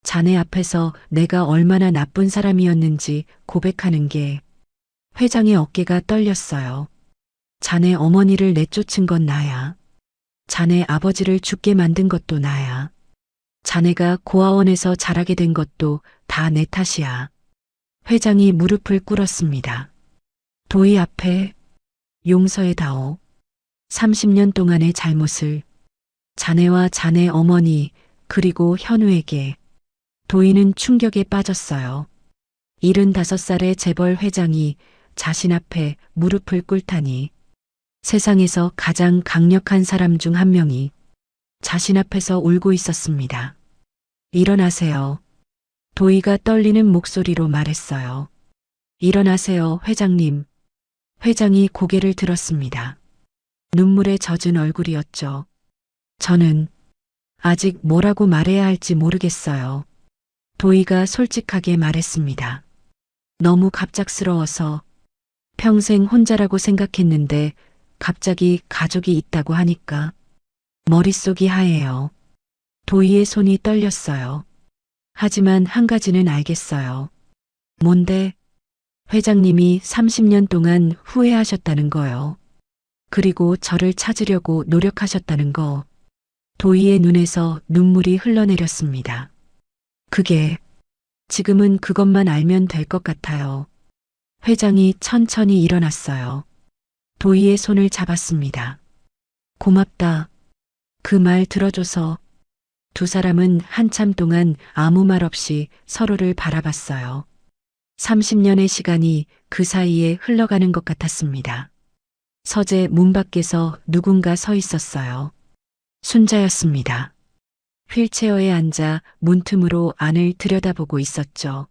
자네 앞에서 내가 얼마나 나쁜 사람이었는지 고백하는 게. 회장의 어깨가 떨렸어요. 자네 어머니를 내쫓은 건 나야. 자네 아버지를 죽게 만든 것도 나야. 자네가 고아원에서 자라게 된 것도 다 내 탓이야. 회장이 무릎을 꿇었습니다. 도희 앞에 용서해다오. 30년 동안의 잘못을 자네와 자네 어머니 그리고 현우에게. 도희는 충격에 빠졌어요. 75살의 재벌 회장이 자신 앞에 무릎을 꿇다니. 세상에서 가장 강력한 사람 중 한 명이 자신 앞에서 울고 있었습니다. 일어나세요. 도희가 떨리는 목소리로 말했어요. 일어나세요, 회장님. 회장이 고개를 들었습니다. 눈물에 젖은 얼굴이었죠. 저는 아직 뭐라고 말해야 할지 모르겠어요. 도희가 솔직하게 말했습니다. 너무 갑작스러워서. 평생 혼자라고 생각했는데 갑자기 가족이 있다고 하니까 머릿속이 하얘요. 도희의 손이 떨렸어요. 하지만 한 가지는 알겠어요. 뭔데? 회장님이 30년 동안 후회하셨다는 거요. 그리고 저를 찾으려고 노력하셨다는 거. 도희의 눈에서 눈물이 흘러내렸습니다. 그게 지금은 그것만 알면 될 것 같아요. 회장이 천천히 일어났어요. 도희의 손을 잡았습니다. 고맙다. 그 말 들어줘서. 두 사람은 한참 동안 아무 말 없이 서로를 바라봤어요. 30년의 시간이 그 사이에 흘러가는 것 같았습니다. 서재 문 밖에서 누군가 서 있었어요. 순자였습니다. 휠체어에 앉아 문틈으로 안을 들여다보고 있었죠.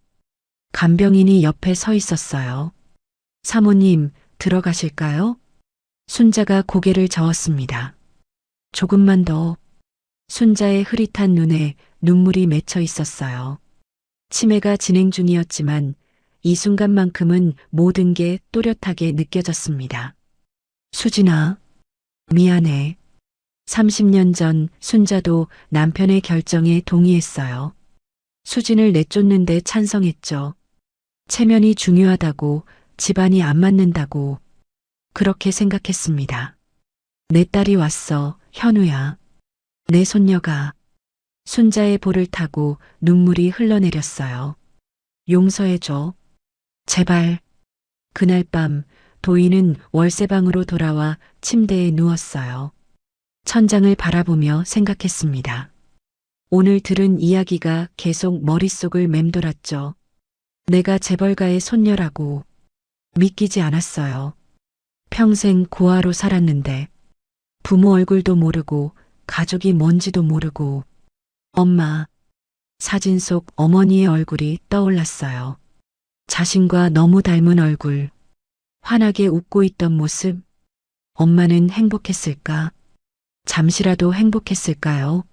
간병인이 옆에 서 있었어요. 사모님, 들어가실까요? 순자가 고개를 저었습니다. 조금만 더. 순자의 흐릿한 눈에 눈물이 맺혀 있었어요. 치매가 진행 중이었지만 이 순간만큼은 모든 게 또렷하게 느껴졌습니다. 수진아, 미안해. 30년 전 순자도 남편의 결정에 동의했어요. 수진을 내쫓는데 찬성했죠. 체면이 중요하다고, 집안이 안 맞는다고, 그렇게 생각했습니다. 내 딸이 왔어, 현우야. 내 손녀가. 순자의 볼을 타고 눈물이 흘러내렸어요. 용서해줘. 제발. 그날 밤 도희는 월세방으로 돌아와 침대에 누웠어요. 천장을 바라보며 생각했습니다. 오늘 들은 이야기가 계속 머릿속을 맴돌았죠. 내가 재벌가의 손녀라고 믿기지 않았어요. 평생 고아로 살았는데 부모 얼굴도 모르고 가족이 뭔지도 모르고 엄마, 사진 속 어머니의 얼굴이 떠올랐어요. 자신과 너무 닮은 얼굴, 환하게 웃고 있던 모습. 엄마는 행복했을까? 잠시라도 행복했을까요?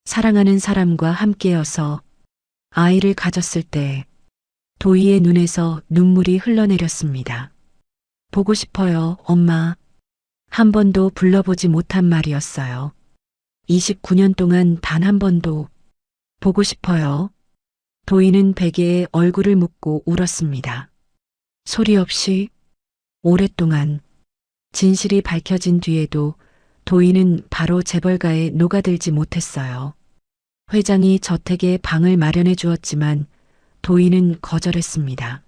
사랑하는 사람과 함께여서 아이를 가졌을 때 도희의 눈에서 눈물이 흘러내렸습니다. 보고 싶어요, 엄마. 한 번도 불러보지 못한 말이었어요. 29년 동안 단 한 번도 보고 싶어요. 도희는 베개에 얼굴을 묻고 울었습니다. 소리 없이 오랫동안 진실이 밝혀진 뒤에도 도희는 바로 재벌가에 녹아들지 못했어요. 회장이 저택에 방을 마련해 주었지만 도희는 거절했습니다.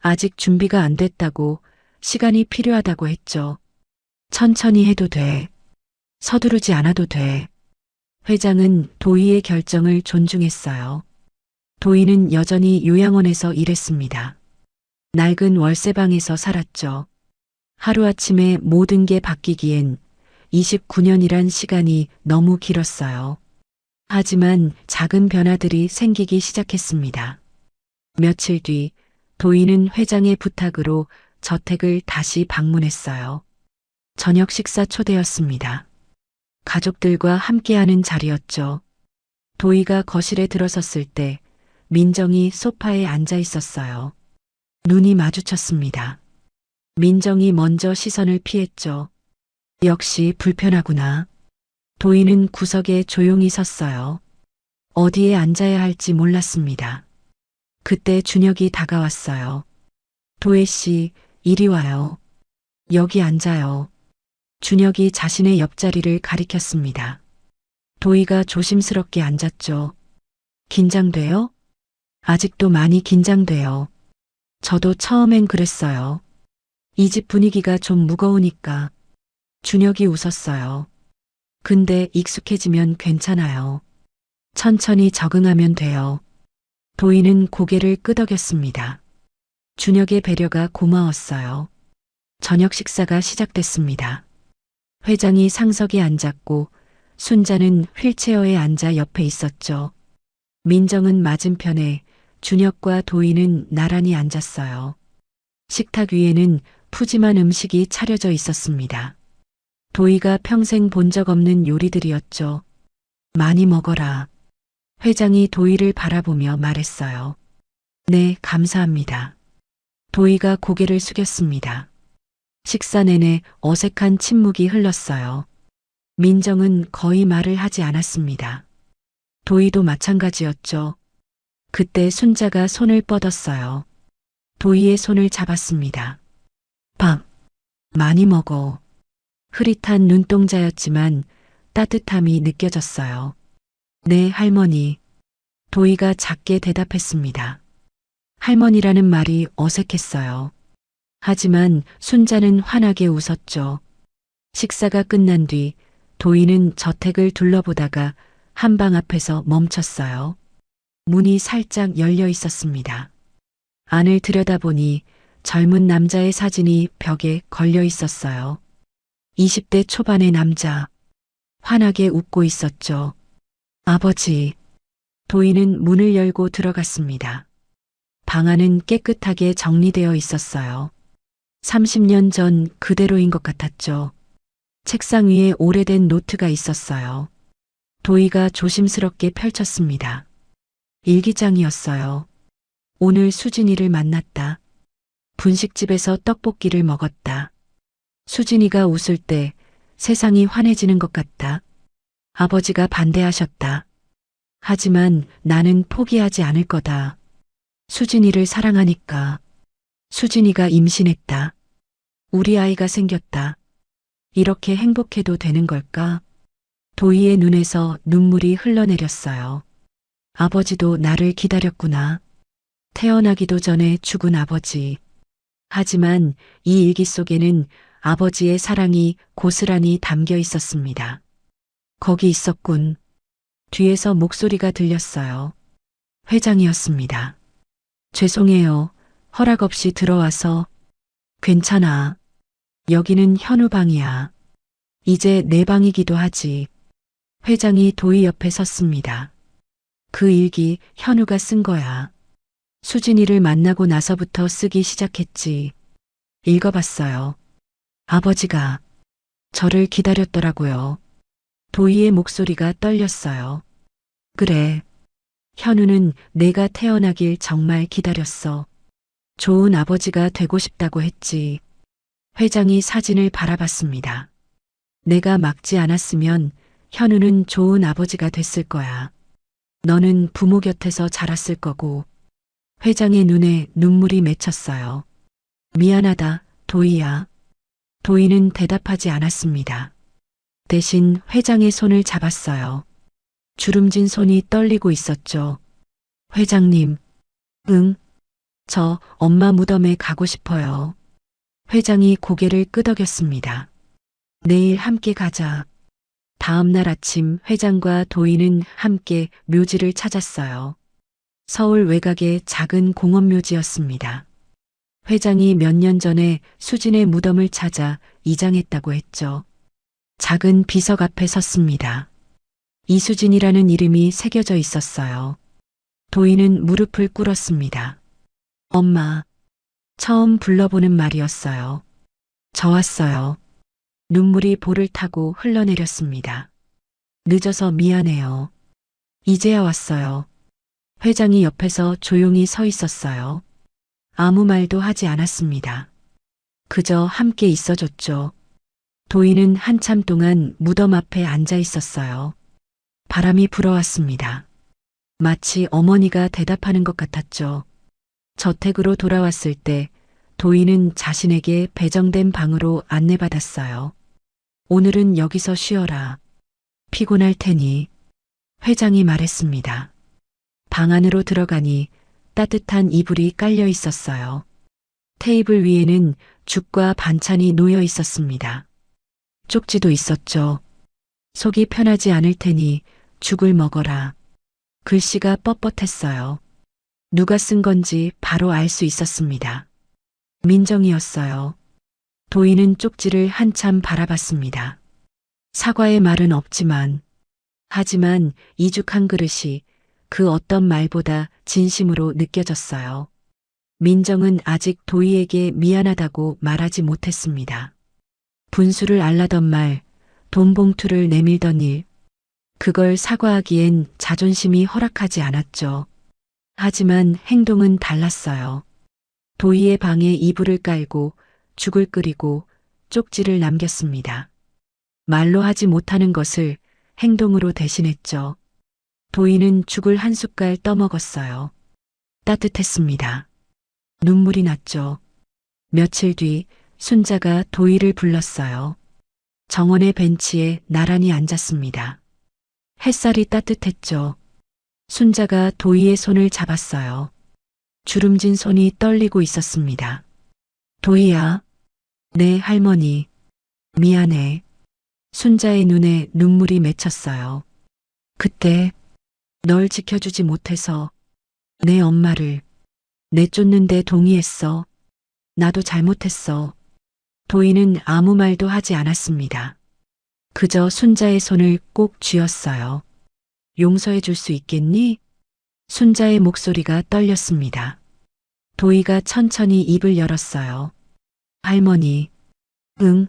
아직 준비가 안 됐다고, 시간이 필요하다고 했죠. 천천히 해도 돼. 서두르지 않아도 돼. 회장은 도희의 결정을 존중했어요. 도희는 여전히 요양원에서 일했습니다. 낡은 월세방에서 살았죠. 하루아침에 모든 게 바뀌기엔 29년이란 시간이 너무 길었어요. 하지만 작은 변화들이 생기기 시작했습니다. 며칠 뒤 도희는 회장의 부탁으로 저택을 다시 방문했어요. 저녁 식사 초대였습니다. 가족들과 함께하는 자리였죠. 도희가 거실에 들어섰을 때 민정이 소파에 앉아 있었어요. 눈이 마주쳤습니다. 민정이 먼저 시선을 피했죠. 역시 불편하구나. 도희는 구석에 조용히 섰어요. 어디에 앉아야 할지 몰랐습니다. 그때 준혁이 다가왔어요. 도혜 씨, 이리 와요. 여기 앉아요. 준혁이 자신의 옆자리를 가리켰습니다. 도희가 조심스럽게 앉았죠. 긴장돼요? 아직도 많이 긴장돼요. 저도 처음엔 그랬어요. 이 집 분위기가 좀 무거우니까. 준혁이 웃었어요. 근데 익숙해지면 괜찮아요. 천천히 적응하면 돼요. 도희는 고개를 끄덕였습니다. 준혁의 배려가 고마웠어요. 저녁 식사가 시작됐습니다. 회장이 상석에 앉았고 순자는 휠체어에 앉아 옆에 있었죠. 민정은 맞은편에, 준혁과 도희는 나란히 앉았어요. 식탁 위에는 푸짐한 음식이 차려져 있었습니다. 도희가 평생 본 적 없는 요리들이었죠. 많이 먹어라. 회장이 도희를 바라보며 말했어요. 네, 감사합니다. 도희가 고개를 숙였습니다. 식사 내내 어색한 침묵이 흘렀어요. 민정은 거의 말을 하지 않았습니다. 도희도 마찬가지였죠. 그때 순자가 손을 뻗었어요. 도희의 손을 잡았습니다. 밥, 많이 먹어. 흐릿한 눈동자였지만 따뜻함이 느껴졌어요. 네, 할머니. 도희가 작게 대답했습니다. 할머니라는 말이 어색했어요. 하지만 순자는 환하게 웃었죠. 식사가 끝난 뒤 도희는 저택을 둘러보다가 한방 앞에서 멈췄어요. 문이 살짝 열려 있었습니다. 안을 들여다보니 젊은 남자의 사진이 벽에 걸려 있었어요. 20대 초반의 남자. 환하게 웃고 있었죠. 아버지. 도희는 문을 열고 들어갔습니다. 방 안은 깨끗하게 정리되어 있었어요. 30년 전 그대로인 것 같았죠. 책상 위에 오래된 노트가 있었어요. 도희가 조심스럽게 펼쳤습니다. 일기장이었어요. 오늘 수진이를 만났다. 분식집에서 떡볶이를 먹었다. 수진이가 웃을 때 세상이 환해지는 것 같다. 아버지가 반대하셨다. 하지만 나는 포기하지 않을 거다. 수진이를 사랑하니까. 수진이가 임신했다. 우리 아이가 생겼다. 이렇게 행복해도 되는 걸까? 도희의 눈에서 눈물이 흘러내렸어요. 아버지도 나를 기다렸구나. 태어나기도 전에 죽은 아버지. 하지만 이 일기 속에는 아버지의 사랑이 고스란히 담겨 있었습니다. 거기 있었군. 뒤에서 목소리가 들렸어요. 회장이었습니다. 죄송해요. 허락 없이 들어와서. 괜찮아. 여기는 현우 방이야. 이제 내 방이기도 하지. 회장이 도희 옆에 섰습니다. 그 일기 현우가 쓴 거야. 수진이를 만나고 나서부터 쓰기 시작했지. 읽어봤어요. 아버지가 저를 기다렸더라고요. 도희의 목소리가 떨렸어요. 그래. 현우는 내가 태어나길 정말 기다렸어. 좋은 아버지가 되고 싶다고 했지. 회장이 사진을 바라봤습니다. 내가 막지 않았으면 현우는 좋은 아버지가 됐을 거야. 너는 부모 곁에서 자랐을 거고. 회장의 눈에 눈물이 맺혔어요. 미안하다, 도희야. 도희는 대답하지 않았습니다. 대신 회장의 손을 잡았어요. 주름진 손이 떨리고 있었죠. 회장님, 응, 저 엄마 무덤에 가고 싶어요. 회장이 고개를 끄덕였습니다. 내일 함께 가자. 다음 날 아침 회장과 도희는 함께 묘지를 찾았어요. 서울 외곽의 작은 공원묘지였습니다. 회장이 몇 년 전에 수진의 무덤을 찾아 이장했다고 했죠. 작은 비석 앞에 섰습니다. 이수진이라는 이름이 새겨져 있었어요. 도희는 무릎을 꿇었습니다. 엄마, 처음 불러보는 말이었어요. 저 왔어요. 눈물이 볼을 타고 흘러내렸습니다. 늦어서 미안해요. 이제야 왔어요. 회장이 옆에서 조용히 서 있었어요. 아무 말도 하지 않았습니다. 그저 함께 있어줬죠. 도희는 한참 동안 무덤 앞에 앉아 있었어요. 바람이 불어왔습니다. 마치 어머니가 대답하는 것 같았죠. 저택으로 돌아왔을 때 도희는 자신에게 배정된 방으로 안내받았어요. 오늘은 여기서 쉬어라. 피곤할 테니. 회장이 말했습니다. 방 안으로 들어가니 따뜻한 이불이 깔려 있었어요. 테이블 위에는 죽과 반찬이 놓여 있었습니다. 쪽지도 있었죠. 속이 편하지 않을 테니 죽을 먹어라. 글씨가 뻣뻣했어요. 누가 쓴 건지 바로 알 수 있었습니다. 민정이었어요. 도희는 쪽지를 한참 바라봤습니다. 사과의 말은 없지만, 하지만 이죽한 그릇이 그 어떤 말보다 진심으로 느껴졌어요. 민정은 아직 도희에게 미안하다고 말하지 못했습니다. 분수를 알라던 말, 돈 봉투를 내밀던 일, 그걸 사과하기엔 자존심이 허락하지 않았죠. 하지만 행동은 달랐어요. 도희의 방에 이불을 깔고 죽을 끓이고 쪽지를 남겼습니다. 말로 하지 못하는 것을 행동으로 대신했죠. 도희는 죽을 한 숟갈 떠먹었어요. 따뜻했습니다. 눈물이 났죠. 며칠 뒤 순자가 도희를 불렀어요. 정원의 벤치에 나란히 앉았습니다. 햇살이 따뜻했죠. 순자가 도희의 손을 잡았어요. 주름진 손이 떨리고 있었습니다. 도희야, 네 할머니, 미안해. 순자의 눈에 눈물이 맺혔어요. 그때 널 지켜주지 못해서 내 엄마를 내쫓는데 동의했어. 나도 잘못했어. 도희는 아무 말도 하지 않았습니다. 그저 순자의 손을 꼭 쥐었어요. 용서해 줄 수 있겠니? 순자의 목소리가 떨렸습니다. 도희가 천천히 입을 열었어요. 할머니, 응,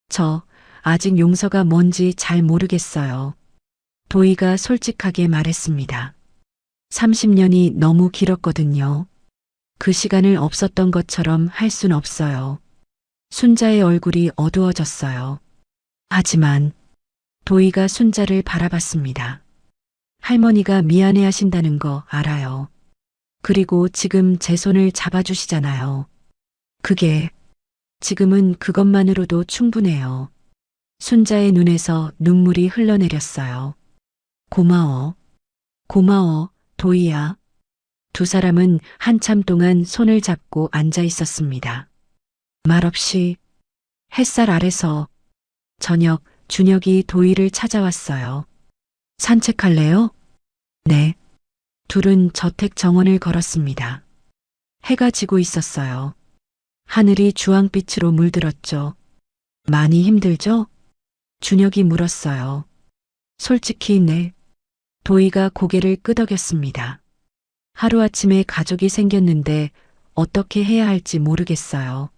저 아직 용서가 뭔지 잘 모르겠어요. 도희가 솔직하게 말했습니다. 30년이 너무 길었거든요. 그 시간을 없었던 것처럼 할 순 없어요. 순자의 얼굴이 어두워졌어요. 하지만 도희가 순자를 바라봤습니다. 할머니가 미안해 하신다는 거 알아요. 그리고 지금 제 손을 잡아주시잖아요. 그게 지금은 그것만으로도 충분해요. 순자의 눈에서 눈물이 흘러내렸어요. 고마워. 고마워, 도희야. 두 사람은 한참 동안 손을 잡고 앉아 있었습니다. 말없이 햇살 아래서 저녁 준혁이 도희를 찾아왔어요. 산책할래요? 네. 둘은 저택 정원을 걸었습니다. 해가 지고 있었어요. 하늘이 주황빛으로 물들었죠. 많이 힘들죠? 준혁이 물었어요. 솔직히 네. 도희가 고개를 끄덕였습니다. 하루아침에 가족이 생겼는데 어떻게 해야 할지 모르겠어요.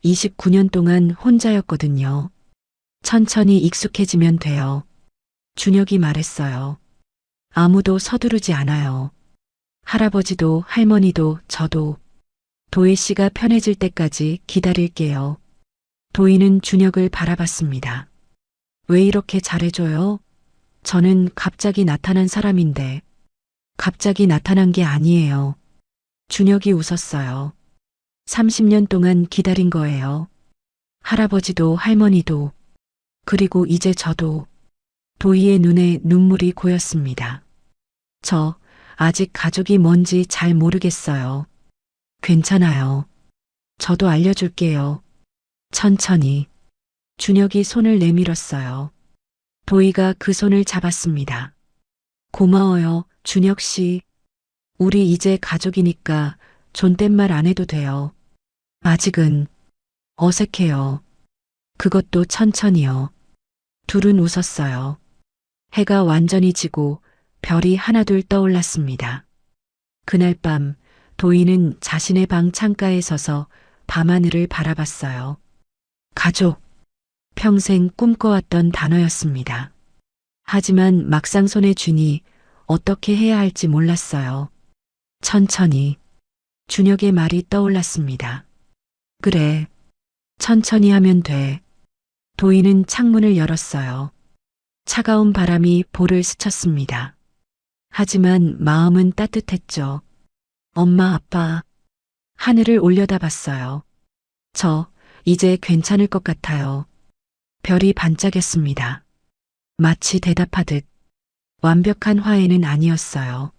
29년 동안 혼자였거든요. 천천히 익숙해지면 돼요. 준혁이 말했어요. 아무도 서두르지 않아요. 할아버지도 할머니도 저도 도희 씨가 편해질 때까지 기다릴게요. 도희는 준혁을 바라봤습니다. 왜 이렇게 잘해줘요? 저는 갑자기 나타난 사람인데. 갑자기 나타난 게 아니에요. 준혁이 웃었어요. 30년 동안 기다린 거예요. 할아버지도 할머니도 그리고 이제 저도. 도희의 눈에 눈물이 고였습니다. 저 아직 가족이 뭔지 잘 모르겠어요. 괜찮아요. 저도 알려줄게요. 천천히. 준혁이 손을 내밀었어요. 도희가 그 손을 잡았습니다. 고마워요, 준혁 씨. 우리 이제 가족이니까 존댓말 안 해도 돼요. 아직은 어색해요. 그것도 천천히요. 둘은 웃었어요. 해가 완전히 지고 별이 하나둘 떠올랐습니다. 그날 밤 도희는 자신의 방 창가에 서서 밤하늘을 바라봤어요. 가족. 평생 꿈꿔왔던 단어였습니다. 하지만 막상 손에 쥐니 어떻게 해야 할지 몰랐어요. 천천히. 준혁의 말이 떠올랐습니다. 그래. 천천히 하면 돼. 도희는 창문을 열었어요. 차가운 바람이 볼을 스쳤습니다. 하지만 마음은 따뜻했죠. 엄마, 아빠. 하늘을 올려다봤어요. 저 이제 괜찮을 것 같아요. 별이 반짝였습니다. 마치 대답하듯 완벽한 화해는 아니었어요.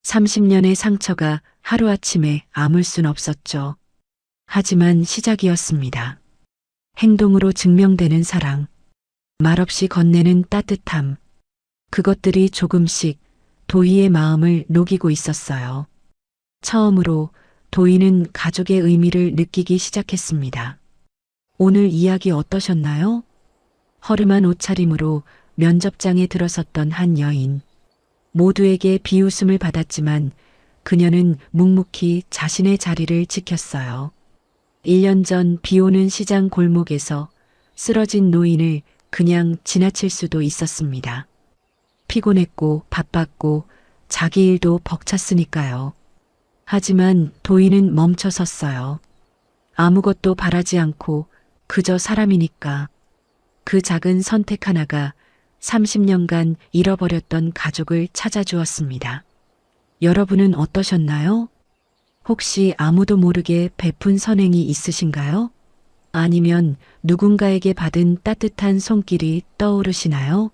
30년의 상처가 하루아침에 아물 순 없었죠. 하지만 시작이었습니다. 행동으로 증명되는 사랑, 말없이 건네는 따뜻함, 그것들이 조금씩 도희의 마음을 녹이고 있었어요. 처음으로 도희는 가족의 의미를 느끼기 시작했습니다. 오늘 이야기 어떠셨나요? 허름한 옷차림으로 면접장에 들어섰던 한 여인. 모두에게 비웃음을 받았지만 그녀는 묵묵히 자신의 자리를 지켰어요. 1년 전 비 오는 시장 골목에서 쓰러진 노인을 그냥 지나칠 수도 있었습니다. 피곤했고 바빴고 자기 일도 벅찼으니까요. 하지만 도희는 멈춰 섰어요. 아무것도 바라지 않고 그저 사람이니까. 그 작은 선택 하나가 30년간 잃어버렸던 가족을 찾아주었습니다. 여러분은 어떠셨나요? 혹시 아무도 모르게 베푼 선행이 있으신가요? 아니면 누군가에게 받은 따뜻한 손길이 떠오르시나요?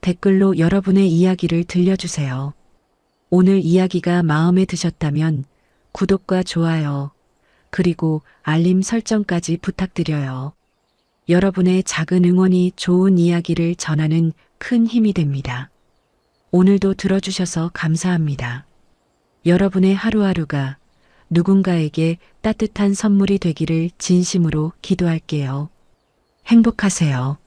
댓글로 여러분의 이야기를 들려주세요. 오늘 이야기가 마음에 드셨다면 구독과 좋아요, 그리고 알림 설정까지 부탁드려요. 여러분의 작은 응원이 좋은 이야기를 전하는 큰 힘이 됩니다. 오늘도 들어주셔서 감사합니다. 여러분의 하루하루가 누군가에게 따뜻한 선물이 되기를 진심으로 기도할게요. 행복하세요.